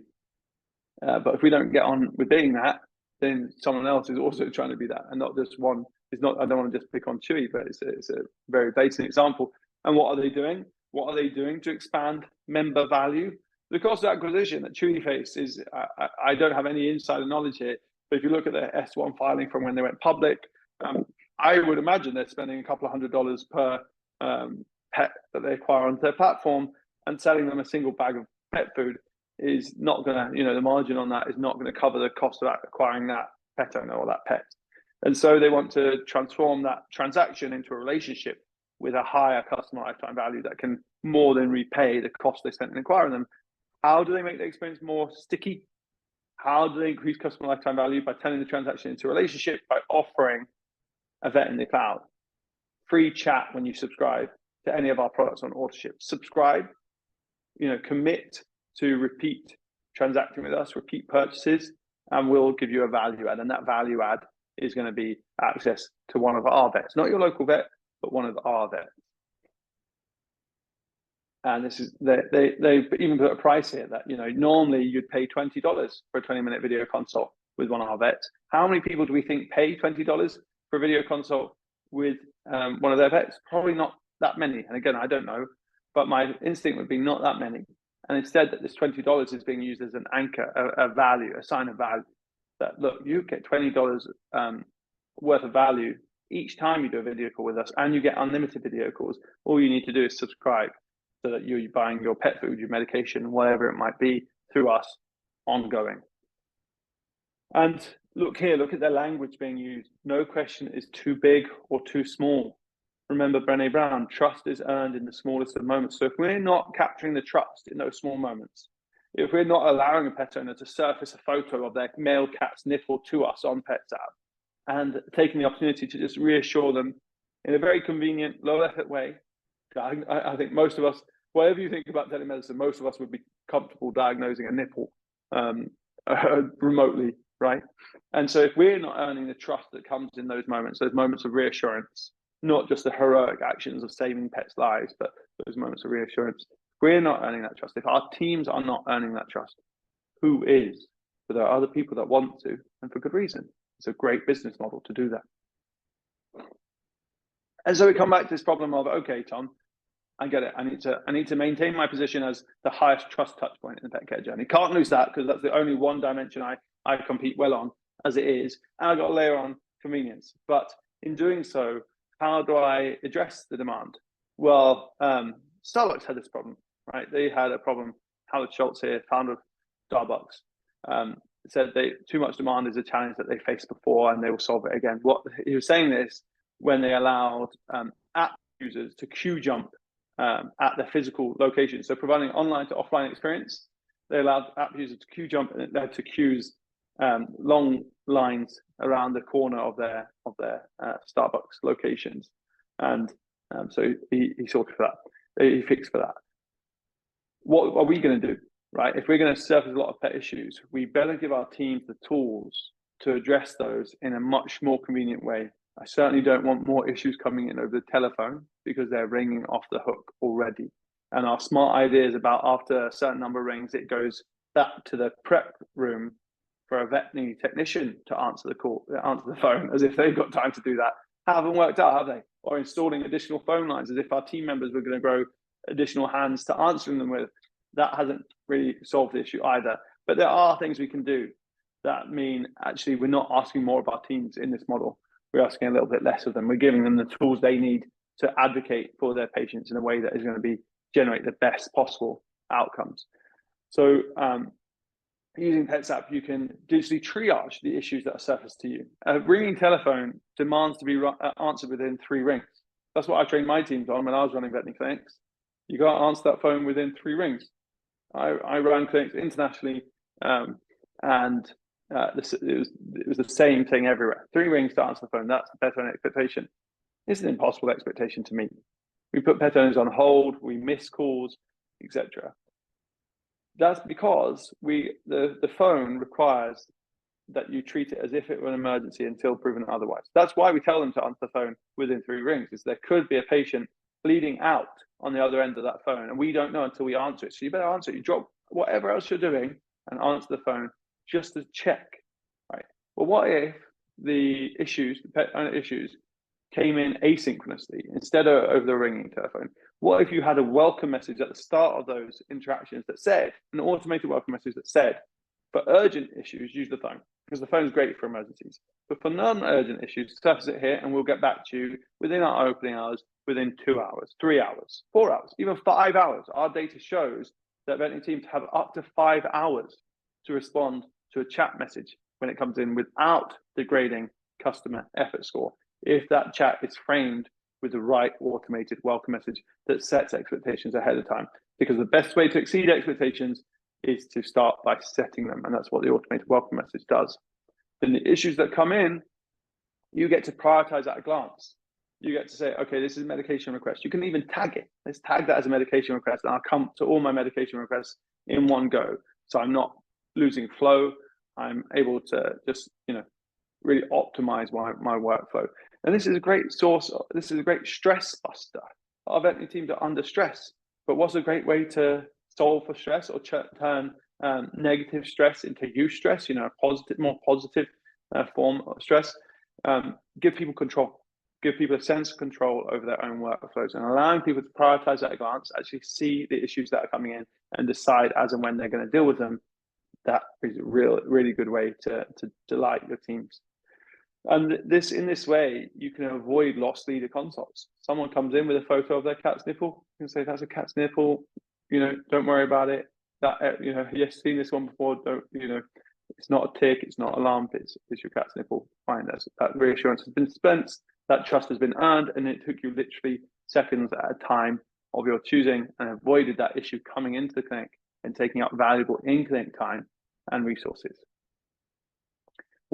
But if we don't get on with being that, then someone else is also trying to be that, and not just one. It's not. I don't want to just pick on Chewy, but it's a very basic example. And what are they doing? What are they doing to expand member value? The cost of acquisition that Chewy faced is, I don't have any insider knowledge here, but if you look at their S1 filing from when they went public, I would imagine they're spending a couple of $100 per pet that they acquire onto their platform, and selling them a single bag of pet food is not going to, the margin on that is not going to cover the cost of acquiring that pet owner or that pet. And so they want to transform that transaction into a relationship with a higher customer lifetime value that can more than repay the cost they spent in acquiring them. How do they make the experience more sticky? How do they increase customer lifetime value? By turning the transaction into a relationship, by offering a vet in the cloud, free chat when you subscribe to any of our products on Autoship. Subscribe, commit to repeat transacting with us, repeat purchases, and we'll give you a value add. And that value add is going to be access to one of our vets, not your local vet, but one of our vets. And this is they even put a price here that normally you'd pay $20 for a 20-minute video consult with one of our vets. How many people do we think pay $20 for a video consult with one of their vets? Probably not that many. And again, I don't know, but my instinct would be not that many. And instead, that this $20 is being used as an anchor, a value, a sign of value. That look, you get $20 worth of value each time you do a video call with us, and you get unlimited video calls. All you need to do is subscribe, so that you're buying your pet food, your medication, whatever it might be, through us ongoing. And look here, look at the language being used. No question is too big or too small. Remember Brené Brown, trust is earned in the smallest of moments. So if we're not capturing the trust in those small moments, if we're not allowing a pet owner to surface a photo of their male cat's nipple to us on PetsApp, and taking the opportunity to just reassure them in a very convenient, low-effort way. I think most of us, whatever you think about telemedicine, most of us would be comfortable diagnosing a nipple remotely, right? And so if we're not earning the trust that comes in those moments of reassurance, not just the heroic actions of saving pets' lives, but those moments of reassurance, if we're not earning that trust, if our teams are not earning that trust, who is? But there are other people that want to, and for good reason. It's a great business model to do that. And so we come back to this problem of, okay, Tom, I get it. I need to maintain my position as the highest trust touch point in the pet care journey. Can't lose that, because that's the only one dimension I compete well on as it is. And I've got to layer on convenience. But in doing so, how do I address the demand? Well, Starbucks had this problem, right? They had a problem. Howard Schultz here, founder of Starbucks, said too much demand is a challenge that they faced before, and they will solve it again. What he was saying this when they allowed app users to queue jump at their physical location. So providing online to offline experience, they allowed app users to queue jump, and it led to queues, long lines around the corner of their Starbucks locations. And so he sorted for that. He fixed for that. What are we going to do, right? If we're going to surface a lot of pet issues, we better give our teams the tools to address those in a much more convenient way. I certainly don't want more issues coming in over the telephone, because they're ringing off the hook already. And our smart ideas about after a certain number of rings, it goes back to the prep room for a veterinary technician to answer the phone, as if they've got time to do that. Haven't worked out, have they? Or installing additional phone lines, as if our team members were going to grow additional hands to answering them with. That hasn't really solved the issue either. But there are things we can do that mean actually we're not asking more of our teams in this model. We're asking a little bit less of them. We're giving them the tools they need to advocate for their patients in a way that is going to generate the best possible outcomes. So using PetsApp, you can digitally triage the issues that are surfaced to you. A ringing telephone demands to be answered within 3 rings. That's what I trained my teams on when I was running veterinary clinics. You got to answer that phone within 3 rings. I ran clinics internationally, and it was the same thing everywhere. 3 rings to answer the phone. That's the pet owner expectation. It's an impossible expectation to meet. We put pet owners on hold. We miss calls, etc. That's because the phone requires that you treat it as if it were an emergency until proven otherwise. That's why we tell them to answer the phone within 3 rings, is there could be a patient bleeding out on the other end of that phone, and we don't know until we answer it. So you better answer it. You drop whatever else you're doing and answer the phone just to check, right? Well, what if the pet owner issues, came in asynchronously instead of over the ringing telephone? What if you had a welcome message at the start of those interactions that said, an automated welcome message that said, for urgent issues, use the phone, because the phone is great for emergencies. But for non-urgent issues, surface it here and we'll get back to you within our opening hours, within 2 hours, 3 hours, 4 hours, even 5 hours. Our data shows that veterinary teams have up to 5 hours to respond to a chat message when it comes in without degrading customer effort score, if that chat is framed with the right automated welcome message that sets expectations ahead of time. Because the best way to exceed expectations is to start by setting them, and that's what the automated welcome message does. Then the issues that come in, you get to prioritize at a glance. You get to say, okay, this is a medication request. You can even tag it. Let's tag that as a medication request, and I'll come to all my medication requests in one go. So I'm not losing flow. I'm able to just, really optimize my workflow. And this is a great stress buster. Our veterinary teams are under stress, but what's a great way to solve for stress or turn negative stress into eustress, more positive form of stress? Give people control. Give people a sense of control over their own workflows, and allowing people to prioritize at a glance, actually see the issues that are coming in and decide as and when they're going to deal with them. That is a really good way to delight your teams. And in this way, you can avoid lost leader consults. Someone comes in with a photo of their cat's nipple, you can say, that's a cat's nipple, don't worry about it. That, yes, seen this one before, it's not a tick, it's not a lump, it's your cat's nipple. Fine, that reassurance has been dispensed, that trust has been earned, and it took you literally seconds at a time of your choosing, and avoided that issue coming into the clinic and taking up valuable in-clinic time and resources.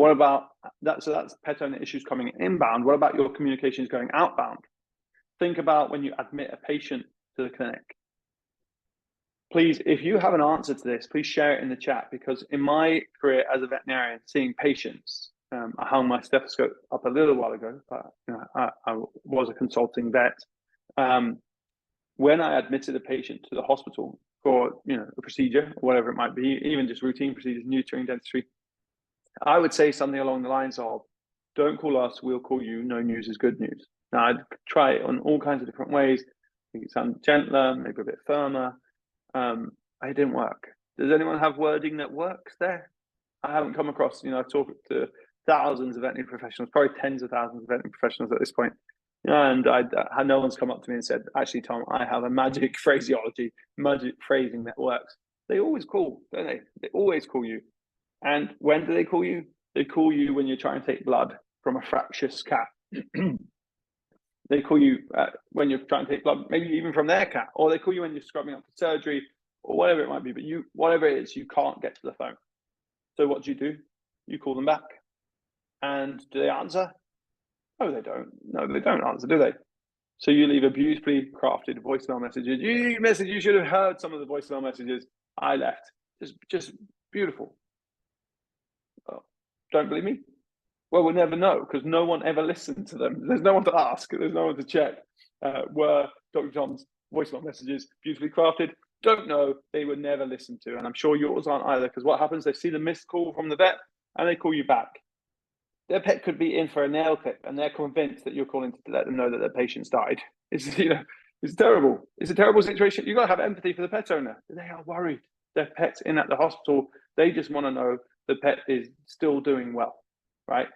What about that? So that's pet owner issues coming inbound. What about your communications going outbound? Think about when you admit a patient to the clinic. Please, if you have an answer to this, please share it in the chat, because in my career as a veterinarian, seeing patients, I hung my stethoscope up a little while ago, but I was a consulting vet. When I admitted a patient to the hospital for a procedure or whatever it might be, even just routine procedures, neutering, dentistry, I would say something along the lines of, "Don't call us, we'll call you. No news is good news." Now, I'd try it on all kinds of different ways. Make it sound gentler, maybe a bit firmer. It didn't work. Does anyone have wording that works there? I haven't come across, I've talked to thousands of veterinary professionals, probably tens of thousands of veterinary professionals at this point. And no one's come up to me and said, "Actually, Tom, I have a magic phraseology, magic phrasing that works." They always call, don't they? They always call you. And when do they call you? They call you when you're trying to take blood from a fractious cat. They call you when you're trying to take blood, maybe even from their cat, or they call you when you're scrubbing up for surgery, or whatever it might be. But whatever it is, you can't get to the phone. So what do? You call them back. And do they answer? No, they don't. No, they don't answer, do they? So you leave a beautifully crafted voicemail message. You should have heard some of the voicemail messages I left. Just beautiful. Oh, don't believe me? Well, we'll never know, because no one ever listened to them. There's no one to ask. There's no one to check. Were Dr. Tom's voicemail messages beautifully crafted? Don't know. They were never listened to. And I'm sure yours aren't either, because what happens, they see the missed call from the vet and they call you back. Their pet could be in for a nail clip and they're convinced that you're calling to let them know that their patient's died. It's terrible. It's a terrible situation. You've got to have empathy for the pet owner. They are worried. Their pet's in at the hospital. They just want to know the pet is still doing well, right?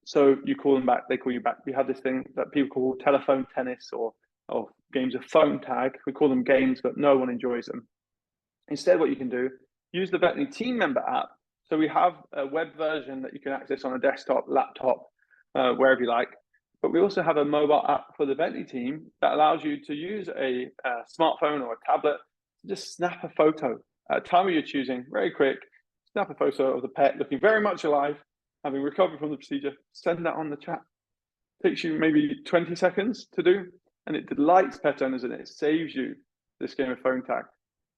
So you call them back, they call you back. We have this thing that people call telephone tennis or games of phone tag. We call them games, but no one enjoys them. Instead, what you can do, use the veterinary team member app. So we have a web version that you can access on a desktop, laptop, wherever you like. But we also have a mobile app for the veterinary team that allows you to use a smartphone or a tablet to just snap a photo at a time you're choosing, very quick. Snap a photo of the pet looking very much alive, having recovered from the procedure, send that on the chat. Takes you maybe 20 seconds to do, and it delights pet owners and it saves you this game of phone tag,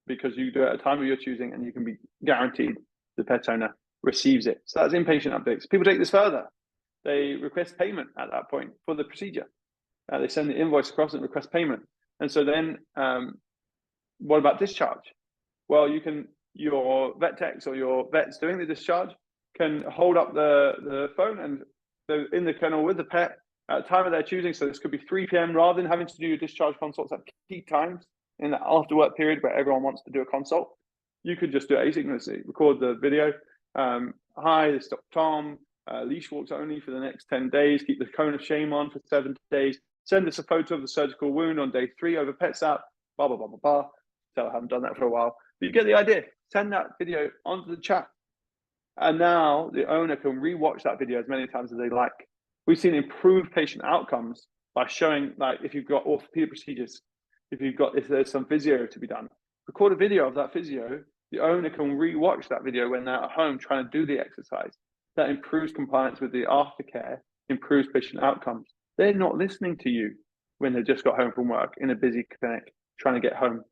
because you do it at a time of your choosing and you can be guaranteed the pet owner receives it. So that's inpatient updates. People take this further. They request payment at that point for the procedure. They send the invoice across and request payment. And so then what about discharge? Well, your vet techs or your vets doing the discharge can hold up the phone and they're in the kennel with the pet at a time of their choosing. So this could be 3 p.m. rather than having to do your discharge consults at key times in the after work period where everyone wants to do a consult. You could just do it asynchronously, record the video. Hi, this is Dr. Tom, leash walks only for the next 10 days, keep the cone of shame on for 7 days, send us a photo of the surgical wound on day 3 over PetsApp, blah, blah, blah, blah, blah. So I haven't done that for a while. But you get the idea. Send that video onto the chat. And now the owner can rewatch that video as many times as they like. We've seen improved patient outcomes by showing, like, if you've got orthopedic procedures, if there's some physio to be done, record a video of that physio. The owner can rewatch that video when they're at home trying to do the exercise. That improves compliance with the aftercare, improves patient outcomes. They're not listening to you when they've just got home from work in a busy clinic, trying to get home.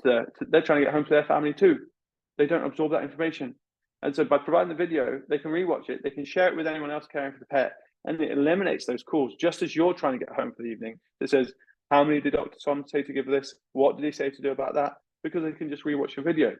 They're trying to get home to their family too. They don't absorb that information. And so by providing the video, they can rewatch it. They can share it with anyone else caring for the pet. And it eliminates those calls just as you're trying to get home for the evening. It says, how many did Dr. Tom say to give this? What did he say to do about that? Because they can just rewatch your video.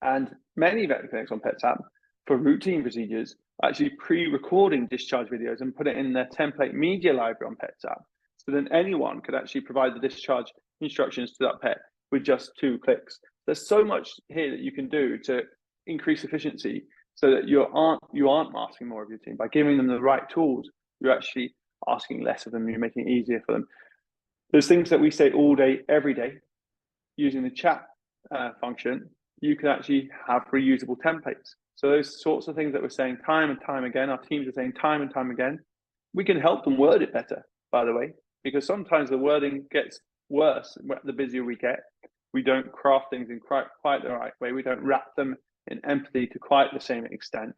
And many veterinary clinics on PetsApp for routine procedures are actually pre-recording discharge videos and put it in their template media library on PetsApp. So then anyone could actually provide the discharge instructions to that pet with just 2 clicks. There's so much here that you can do to increase efficiency so that you aren't asking more of your team. By giving them the right tools, you're actually asking less of them, you're making it easier for them. There's things that we say all day, every day. Using the chat function, you can actually have reusable templates. So those sorts of things that we're saying time and time again, our teams are saying time and time again, we can help them word it better, by the way, because sometimes the wording gets worse the busier we get. We don't craft things in quite the right way. We don't wrap them in empathy to quite the same extent.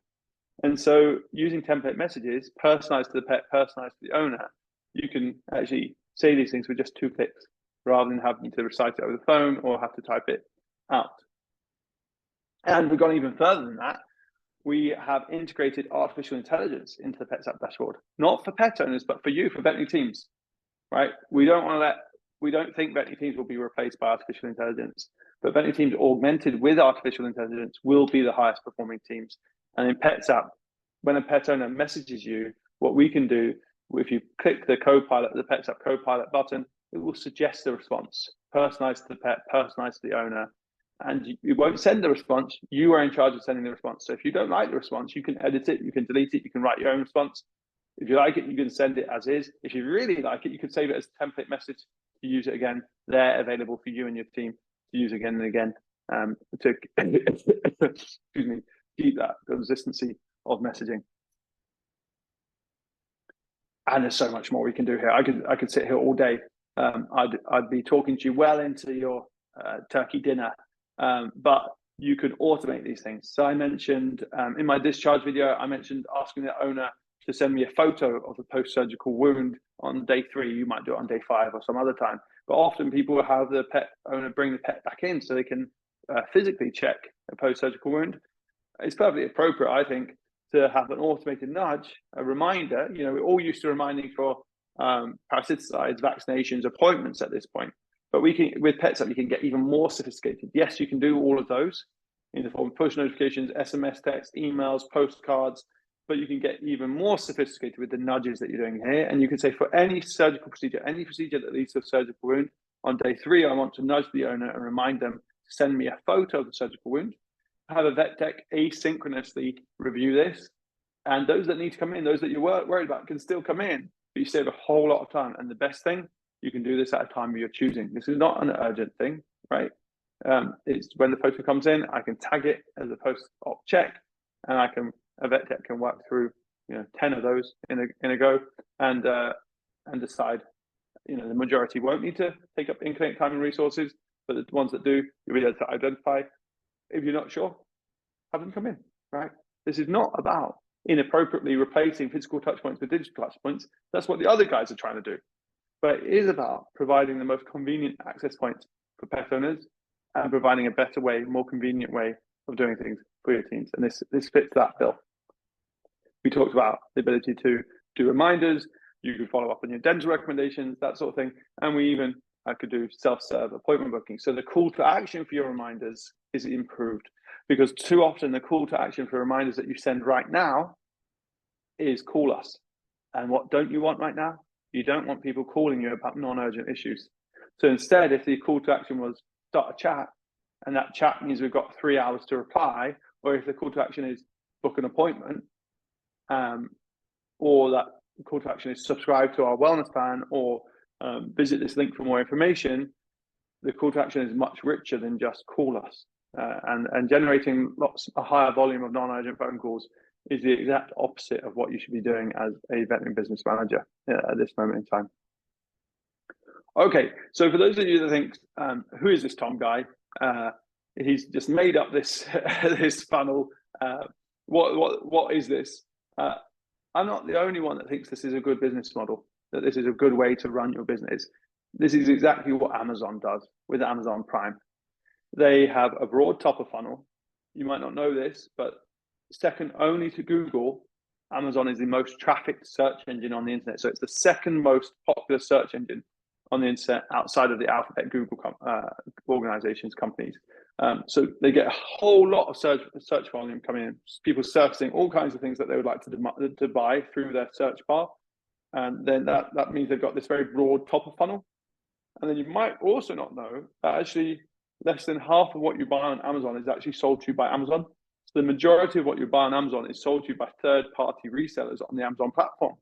And so using template messages, personalized to the pet, personalized to the owner, you can actually say these things with just 2 clicks rather than having to recite it over the phone or have to type it out. And we've gone even further than that. We have integrated artificial intelligence into the PetsApp dashboard, not for pet owners, but for you, for veterinary teams, right? We don't think veterinary teams will be replaced by artificial intelligence, but veterinary teams augmented with artificial intelligence will be the highest performing teams. And in PetsApp, when a pet owner messages you, what we can do, if you click the PetsApp Copilot button, it will suggest a response, personalized to the pet, personalized to the owner. And you won't send the response. You are in charge of sending the response. So if you don't like the response, you can edit it, you can delete it, you can write your own response. If you like it, you can send it as is. If you really like it, you can save it as a template message to use it again. They're available for you and your team to use again and again to excuse me, keep that consistency of messaging. And there's so much more we can do here. I could sit here all day. I'd be talking to you well into your turkey dinner, but you could automate these things. So I mentioned in my discharge video, I mentioned asking the owner to send me a photo of the post-surgical wound on day 3. You might do it on day 5 or some other time. But often people will have the pet owner bring the pet back in so they can physically check a post-surgical wound. It's perfectly appropriate, I think, to have an automated nudge, a reminder. You know, we're all used to reminding for parasiticides, vaccinations, appointments at this point. But we can, with PetsApp, you can get even more sophisticated. Yes, you can do all of those in the form of push notifications, SMS text, emails, postcards, but you can get even more sophisticated with the nudges that you're doing here. And you can say for any surgical procedure, any procedure that leads to a surgical wound, on day 3, I want to nudge the owner and remind them to send me a photo of the surgical wound. Have a vet tech asynchronously review this. And those that need to come in, those that you're worried about can still come in, but you save a whole lot of time. And the best thing, you can do this at a time you're choosing. This is not an urgent thing, right? It's when the photo comes in, I can tag it as a post-op check, and a vet tech can work through 10 of those in a go and decide. The majority won't need to take up in-clinic time and resources, but the ones that do, you'll be able to identify. If you're not sure, have them come in, right? This is not about inappropriately replacing physical touch points with digital touch points. That's what the other guys are trying to do. But it is about providing the most convenient access points for pet owners and providing a better way, more convenient way of doing things for your teams. And this fits that bill. We talked about the ability to do reminders. You could follow up on your dental recommendations, that sort of thing. And I could do self-serve appointment booking. So the call to action for your reminders is improved, because too often the call to action for reminders that you send right now is call us. And what don't you want right now? You don't want people calling you about non-urgent issues. So instead, if the call to action was start a chat, and that chat means we've got 3 hours to reply, or if the call to action is book an appointment, or that call to action is subscribe to our wellness plan, or visit this link for more information, the call to action is much richer than just call us. And generating a higher volume of non-urgent phone calls is the exact opposite of what you should be doing as a veterinary business manager at this moment in time. Okay, so for those of you that think, who is this Thom guy? He's just made up this this funnel. What is this? I'm not the only one that thinks this is a good business model, that this is a good way to run your business. This is exactly what Amazon does with Amazon Prime. They have a broad top of funnel. You might not know this, but second only to Google, Amazon is the most trafficked search engine on the internet. So it's the second most popular search engine on the internet outside of the Alphabet, Google organizations, companies. So they get a whole lot of search volume coming in. People surfacing all kinds of things that they would like to buy through their search bar. And then that means they've got this very broad top of funnel. And then you might also not know that actually less than half of what you buy on Amazon is actually sold to you by Amazon. So the majority of what you buy on Amazon is sold to you by third-party resellers on the Amazon platform.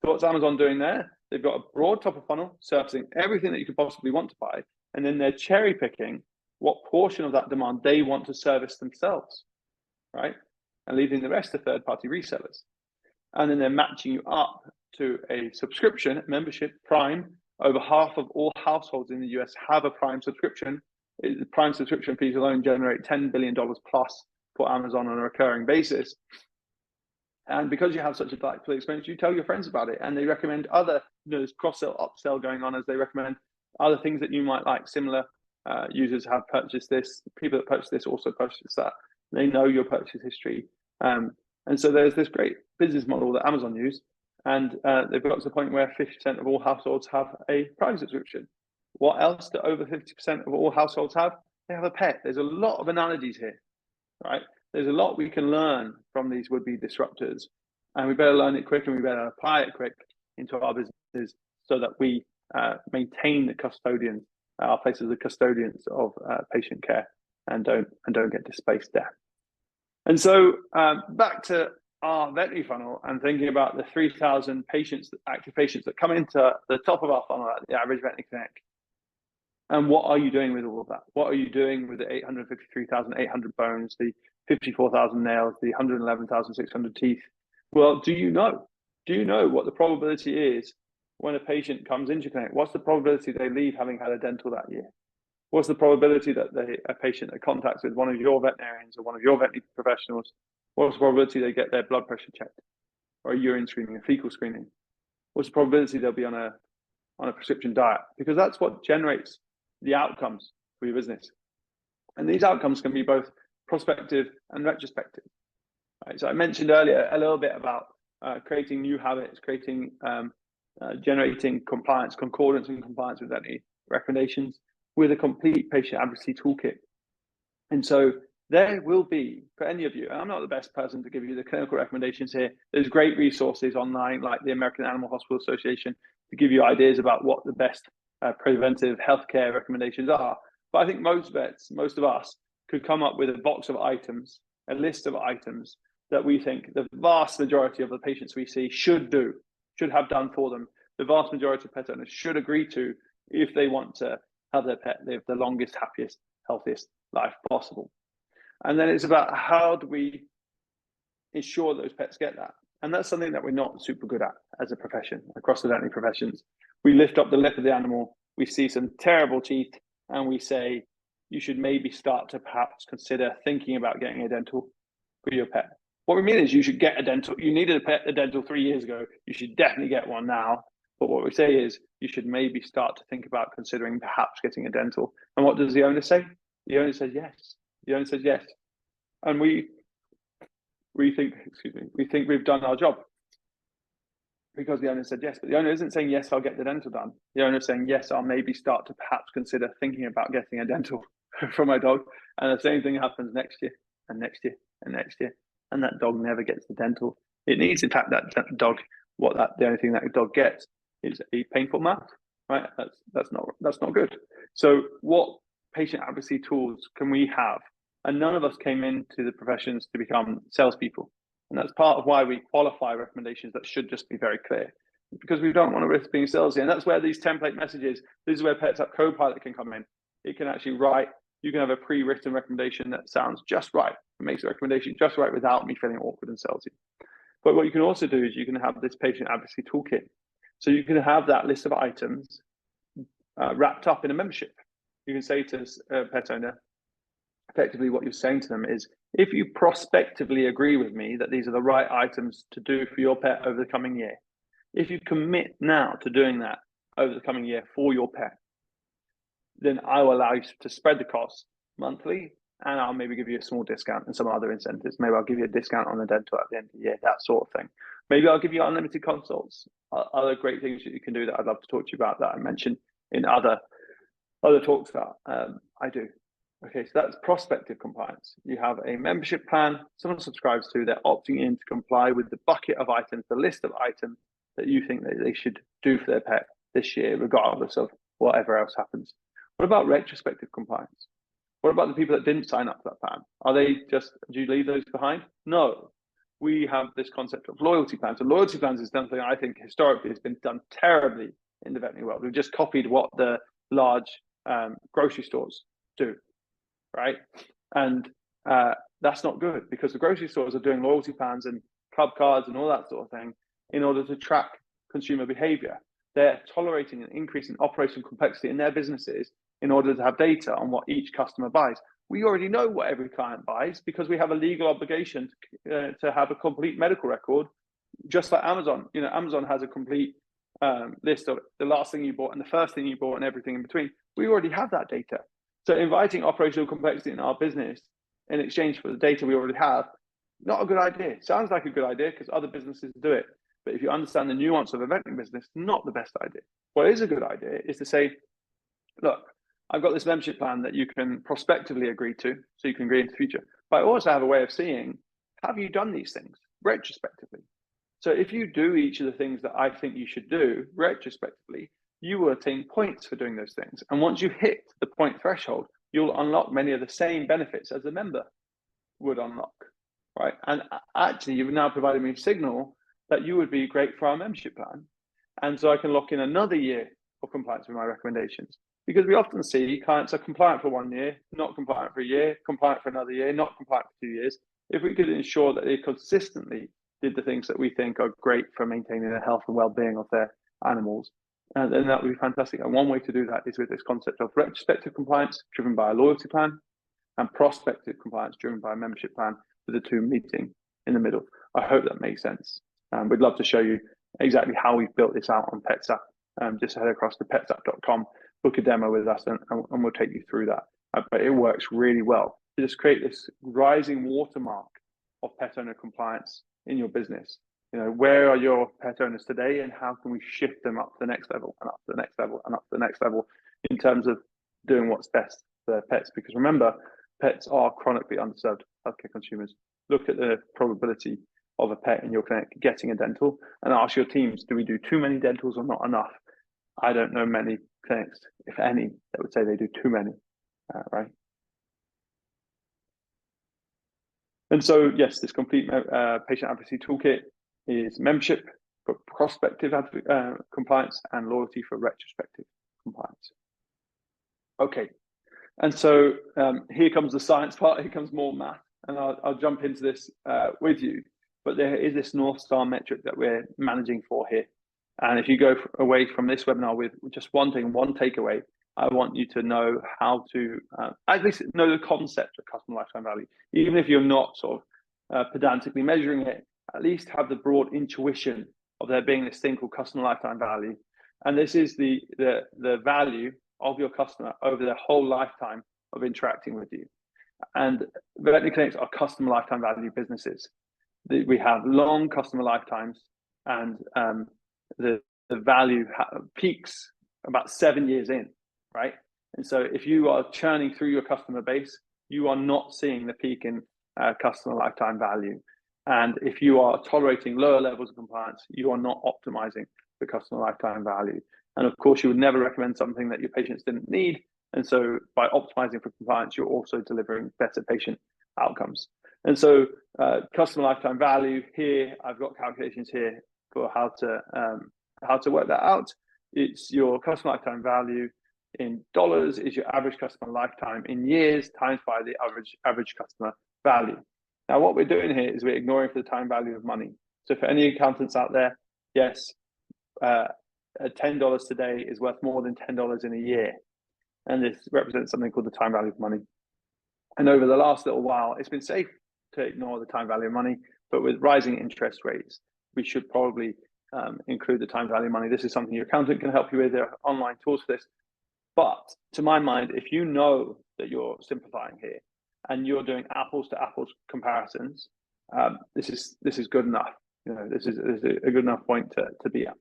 So what's Amazon doing there? They've got a broad top of funnel, surfacing everything that you could possibly want to buy, and then they're cherry picking what portion of that demand they want to service themselves, right? And leaving the rest to third-party resellers. And then they're matching you up to a subscription, membership, Prime. Over half of all households in the US have a Prime subscription. The Prime subscription fees alone generate $10 billion plus for Amazon on a recurring basis. And because you have such a delightful experience, you tell your friends about it, and they recommend other, there's cross-sell, upsell going on as they recommend other things that you might like. Similar users have purchased this, people that purchase this also purchase that. They know your purchase history. And so there's this great business model that Amazon use, and they've got to the point where 50% of all households have a Prime subscription. What else do over 50% of all households have? They have a pet. There's a lot of analogies here, right? There's a lot we can learn from these would-be disruptors, and we better learn it quick, and we better apply it quick into our businesses so that we maintain the custodians, our place as the custodians of patient care, and don't get displaced there. And so back to our veterinary funnel and thinking about the 3,000 patients, active patients that come into the top of our funnel at the average veterinary clinic. And what are you doing with all of that? What are you doing with the 853,800 bones, the 54,000 nails, the 111,600 teeth? Well, do you know? Do you know what the probability is when a patient comes into your clinic? What's the probability they leave having had a dental that year? What's the probability that a patient that contacts with one of your veterinarians or one of your veterinary professionals, what's the probability they get their blood pressure checked, or a urine screening, a fecal screening? What's the probability they'll be on a prescription diet? Because that's what generates the outcomes for your business. And these outcomes can be both prospective and retrospective. Right? So I mentioned earlier a little bit about creating new habits, generating compliance, concordance and compliance with veterinary recommendations with a complete patient advocacy toolkit. And so there will be, for any of you, and I'm not the best person to give you the clinical recommendations here, there's great resources online like the American Animal Hospital Association to give you ideas about what the best preventive healthcare recommendations are. But I think most vets, most of us, could come up with a box of items, a list of items that we think the vast majority of the patients we see should have done for them. The vast majority of pet owners should agree to if they want to have their pet live the longest, happiest, healthiest life possible. And then it's about how do we ensure those pets get that? And that's something that we're not super good at as a profession, across the veterinary professions. We lift up the lip of the animal, we see some terrible teeth, and we say, you should maybe start to perhaps consider thinking about getting a dental for your pet. What we mean is you should get a dental. You needed a dental 3 years ago. You should definitely get one now. But what we say is you should maybe start to think about considering perhaps getting a dental. And what does the owner say? The owner says yes. The owner says yes. And we think we've done our job because the owner said yes. But the owner isn't saying, yes, I'll get the dental done. The owner is saying, yes, I'll maybe start to perhaps consider thinking about getting a dental for my dog. And the same thing happens next year and next year and next year. And that dog never gets the dental. It needs, in fact, that dog, the only thing that dog gets is a painful mouth, right? That's not good. So what patient advocacy tools can we have? And none of us came into the professions to become salespeople. And that's part of why we qualify recommendations that should just be very clear, because we don't want to risk being salesy. And that's where these template messages, this is where PetsApp Copilot can come in. It can actually write, you can have a pre-written recommendation that sounds just right. It makes the recommendation just right without me feeling awkward and salesy. But what you can also do is you can have this patient advocacy toolkit. So you can have that list of items wrapped up in a membership. You can say to a pet owner, effectively what you're saying to them is, if you prospectively agree with me that these are the right items to do for your pet over the coming year, if you commit now to doing that over the coming year for your pet, then I will allow you to spread the costs monthly, and I'll maybe give you a small discount and some other incentives. Maybe I'll give you a discount on the dental at the end of the year, that sort of thing. Maybe I'll give you unlimited consults. Other great things that you can do that I'd love to talk to you about that I mentioned in other talks that I do. Okay, so that's prospective compliance. You have a membership plan someone subscribes to, they're opting in to comply with the bucket of items, the list of items that you think that they should do for their pet this year, regardless of whatever else happens. What about retrospective compliance? What about the people that didn't sign up for that plan? Do you leave those behind? No. We have this concept of loyalty plans. And loyalty plans is something I think historically has been done terribly in the veterinary world. We've just copied what the large grocery stores do, right? And that's not good, because the grocery stores are doing loyalty plans and club cards and all that sort of thing in order to track consumer behavior. They're tolerating an increase in operational complexity in their businesses in order to have data on what each customer buys. We already know what every client buys because we have a legal obligation to have a complete medical record, just like Amazon. Amazon has a complete list of the last thing you bought and the first thing you bought and everything in between. We already have that data. So inviting operational complexity in our business in exchange for the data we already have, not a good idea. Sounds like a good idea because other businesses do it. But if you understand the nuance of a veterinary business, not the best idea. What is a good idea is to say, look, I've got this membership plan that you can prospectively agree to, so you can agree into the future. But I also have a way of seeing, have you done these things retrospectively? So if you do each of the things that I think you should do retrospectively, you will attain points for doing those things. And once you hit the point threshold, you'll unlock many of the same benefits as a member would unlock, right? And actually, you've now provided me a signal that you would be great for our membership plan. And so I can lock in another year of compliance with my recommendations. Because we often see clients are compliant for 1 year, not compliant for a year, compliant for another year, not compliant for 2 years. If we could ensure that they consistently did the things that we think are great for maintaining the health and well-being of their animals, then that would be fantastic. And one way to do that is with this concept of retrospective compliance driven by a loyalty plan and prospective compliance driven by a membership plan, with the two meeting in the middle. I hope that makes sense. We'd love to show you exactly how we've built this out on PetsApp. Just head across to petsapp.com, book a demo with us, and we'll take you through that. But it works really well to just create this rising watermark of pet owner compliance in your business. Where are your pet owners today, and how can we shift them up to the next level and up to the next level and up to the next level in terms of doing what's best for their pets? Because remember, pets are chronically underserved healthcare consumers. Look at the probability of a pet in your clinic getting a dental and ask your teams, do we do too many dentals or not enough? I don't know many clinics, if any, that would say they do too many, right? And so, yes, this complete patient advocacy toolkit is membership for prospective compliance and loyalty for retrospective compliance. Okay, and so here comes the science part, here comes more math, and I'll jump into this with you. But there is this North Star metric that we're managing for here. And if you go away from this webinar with just one thing, one takeaway, I want you to know how to at least know the concept of customer lifetime value. Even if you're not sort of pedantically measuring it, at least have the broad intuition of there being this thing called customer lifetime value. And this is the value of your customer over their whole lifetime of interacting with you. And veterinary clinics are customer lifetime value businesses. We have long customer lifetimes, and the value peaks about 7 years in, right? And so if you are churning through your customer base, you are not seeing the peak in customer lifetime value. And if you are tolerating lower levels of compliance, you are not optimizing the customer lifetime value. And of course, you would never recommend something that your patients didn't need. And so by optimizing for compliance, you're also delivering better patient outcomes. And so customer lifetime value here, I've got calculations here for how to work that out. It's your customer lifetime value in dollars is your average customer lifetime in years times by the average customer value. Now, what we're doing here is we're ignoring for the time value of money. So for any accountants out there, yes, $10 today is worth more than $10 in a year. And this represents something called the time value of money. And over the last little while, it's been safe to ignore the time value of money, but with rising interest rates, we should probably include the time value of money. This is something your accountant can help you with. There are online tools for this. But to my mind, if you know that you're simplifying here and you're doing apples to apples comparisons, this is good enough. This is a good enough point to be at.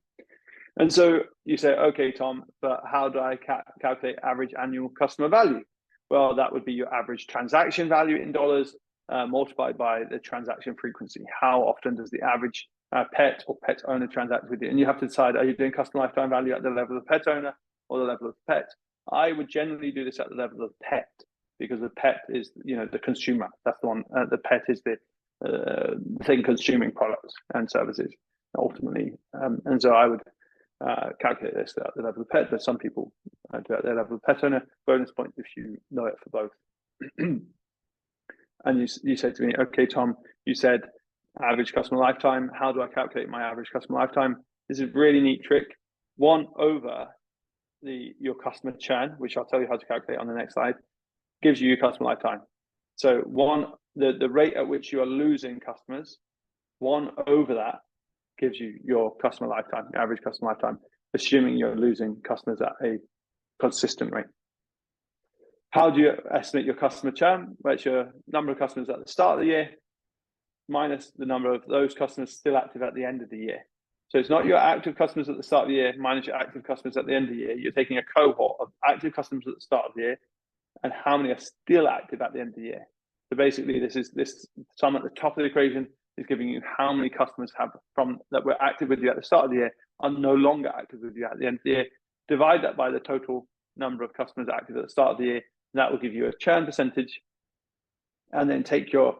And so you say, okay, Tom, but how do I calculate average annual customer value? Well, that would be your average transaction value in dollars multiplied by the transaction frequency. How often does the average pet or pet owner transact with you? And you have to decide, are you doing customer lifetime value at the level of the pet owner or the level of the pet? I would generally do this at the level of pet, because the pet is, the consumer. That's the one. The pet is the thing consuming products and services ultimately. And so I would calculate this at the level of pet, but some people do it at their level of pet owner. Bonus point if you know it for both. And you said to me, okay, Tom, you said average customer lifetime. How do I calculate my average customer lifetime? This is a really neat trick. 1 over your customer churn, which I'll tell you how to calculate on the next slide, gives you your customer lifetime. So the rate at which you are losing customers, 1 over that gives you your customer lifetime, your average customer lifetime, assuming you're losing customers at a consistent rate. How do you estimate your customer churn? Well, it's your number of customers at the start of the year minus the number of those customers still active at the end of the year. So it's not your active customers at the start of the year minus your active customers at the end of the year. You're taking a cohort of active customers at the start of the year and how many are still active at the end of the year. So basically, this sum at the top of the equation is giving you how many customers that were active with you at the start of the year are no longer active with you at the end of the year. Divide that by the total number of customers active at the start of the year, and that will give you a churn percentage. And then take your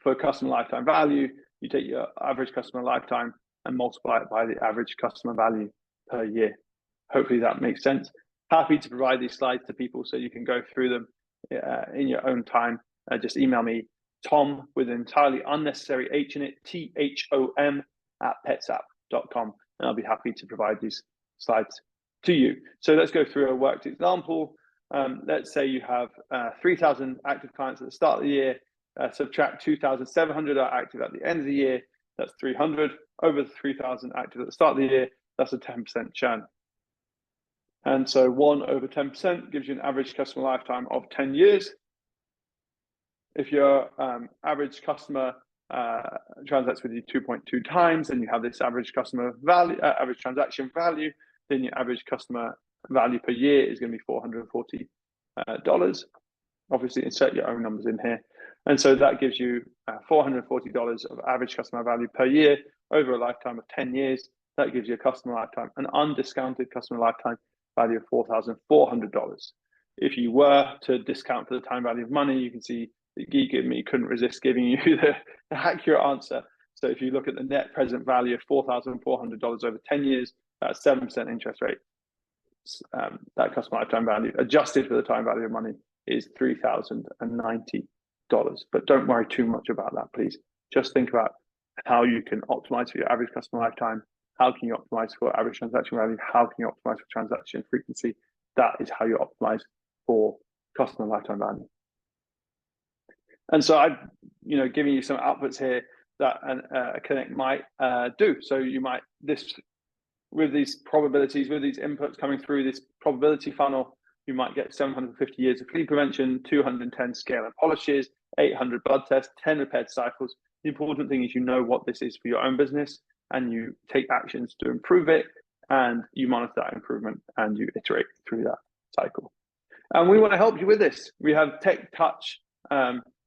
for customer lifetime value, you take your average customer lifetime and multiply it by the average customer value per year. Hopefully that makes sense. Happy to provide these slides to people so you can go through them in your own time. Just email me, Thom, with an entirely unnecessary H in it, THOM @petsapp.com, and I'll be happy to provide these slides to you. So let's go through a worked example. Let's say you have 3,000 active clients at the start of the year, subtract 2,700 are active at the end of the year, that's 300, over the 3,000 active at the start of the year, that's a 10% churn. And so 1 over 10% gives you an average customer lifetime of 10 years. If your average customer transacts with you 2.2 times and you have this average customer value, average transaction value, then your average customer value per year is going to be $440. Obviously, insert your own numbers in here. And so that gives you $440 of average customer value per year over a lifetime of 10 years. That gives you a customer lifetime, an undiscounted customer lifetime value of $4,400. If you were to discount for the time value of money, you can see the geek in me couldn't resist giving you the accurate answer. So if you look at the net present value of $4,400 over 10 years, that's 7% interest rate. That customer lifetime value, adjusted for the time value of money, is $3,090. But don't worry too much about that, please. Just think about how you can optimize for your average customer lifetime. How can you optimize for average transaction value? How can you optimize for transaction frequency? That is how you optimize for customer lifetime value. And so I've giving you some outputs here that a Connect might do. So you might, with these probabilities, with these inputs coming through this probability funnel, you might get 750 years of flea prevention, 210 scale and polishes, 800 blood tests, 10 repaired cycles. The important thing is you know what this is for your own business and you take actions to improve it and you monitor that improvement and you iterate through that cycle. And we want to help you with this. We have tech touch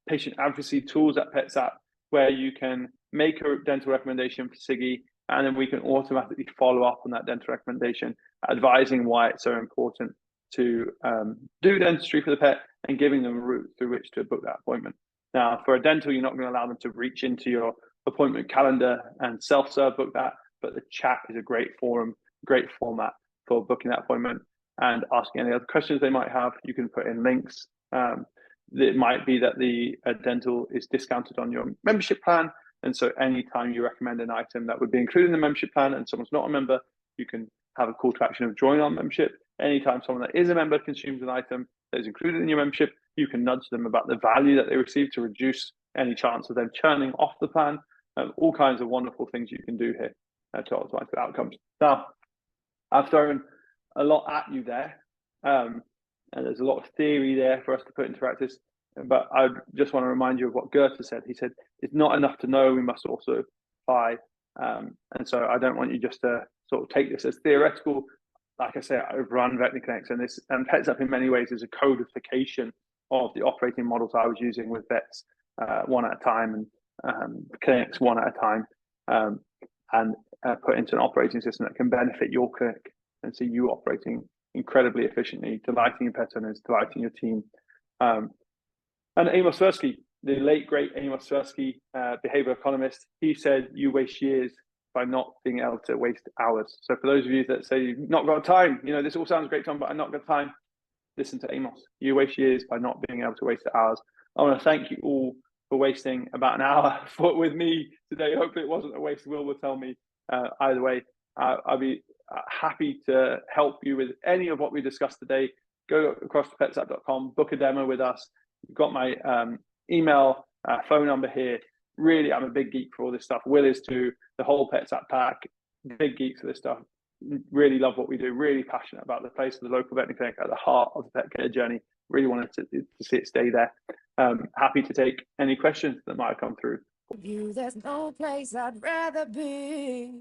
patient advocacy tools at PetsApp where you can make a dental recommendation for Siggy and then we can automatically follow up on that dental recommendation, advising why it's so important to do dentistry for the pet and giving them a route through which to book that appointment. Now, for a dental, you're not going to allow them to reach into your appointment calendar and self-serve book that, but the chat is a great forum, great format for booking that appointment and asking any other questions they might have. You can put in links. It might be that the dental is discounted on your membership plan. And so anytime you recommend an item that would be included in the membership plan and someone's not a member, you can have a call to action of join our membership. Anytime someone that is a member consumes an item that is included in your membership, you can nudge them about the value that they receive to reduce any chance of them churning off the plan. All kinds of wonderful things you can do here to optimize the outcomes. Now, I've thrown a lot at you there, and there's a lot of theory there for us to put into practice. But I just want to remind you of what Goethe said. He said, it's not enough to know, we must also apply. And so I don't want you just to sort of take this as theoretical. Like I say, I've run Veterinary Connects and PetsApp in many ways is a codification of the operating models I was using with vets one at a time and clinics one at a time and put into an operating system that can benefit your clinic and see you operating incredibly efficiently, delighting your pet owners, delighting your team. And Amos Tversky, the late great Amos Tversky, behavioral economist, he said, you waste years by not being able to waste hours. So for those of you that say you've not got time, this all sounds great, Tom, but I've not got time, listen to Amos. You waste years by not being able to waste hours. I want to thank you all for wasting about an hour with me today. Hopefully it wasn't a waste. Will tell me either way. I'll be happy to help you with any of what we discussed today. Go across to petsapp.com, book a demo with us. You've got my email, phone number here. Really, I'm a big geek for all this stuff. Will is too, the whole PetsApp pack, big geeks for this stuff. Really love what we do, really passionate about the place of the local veterinary clinic at the heart of the pet care journey. Really wanted to see it stay there. Happy to take any questions that might have come through. There's no place I'd rather be.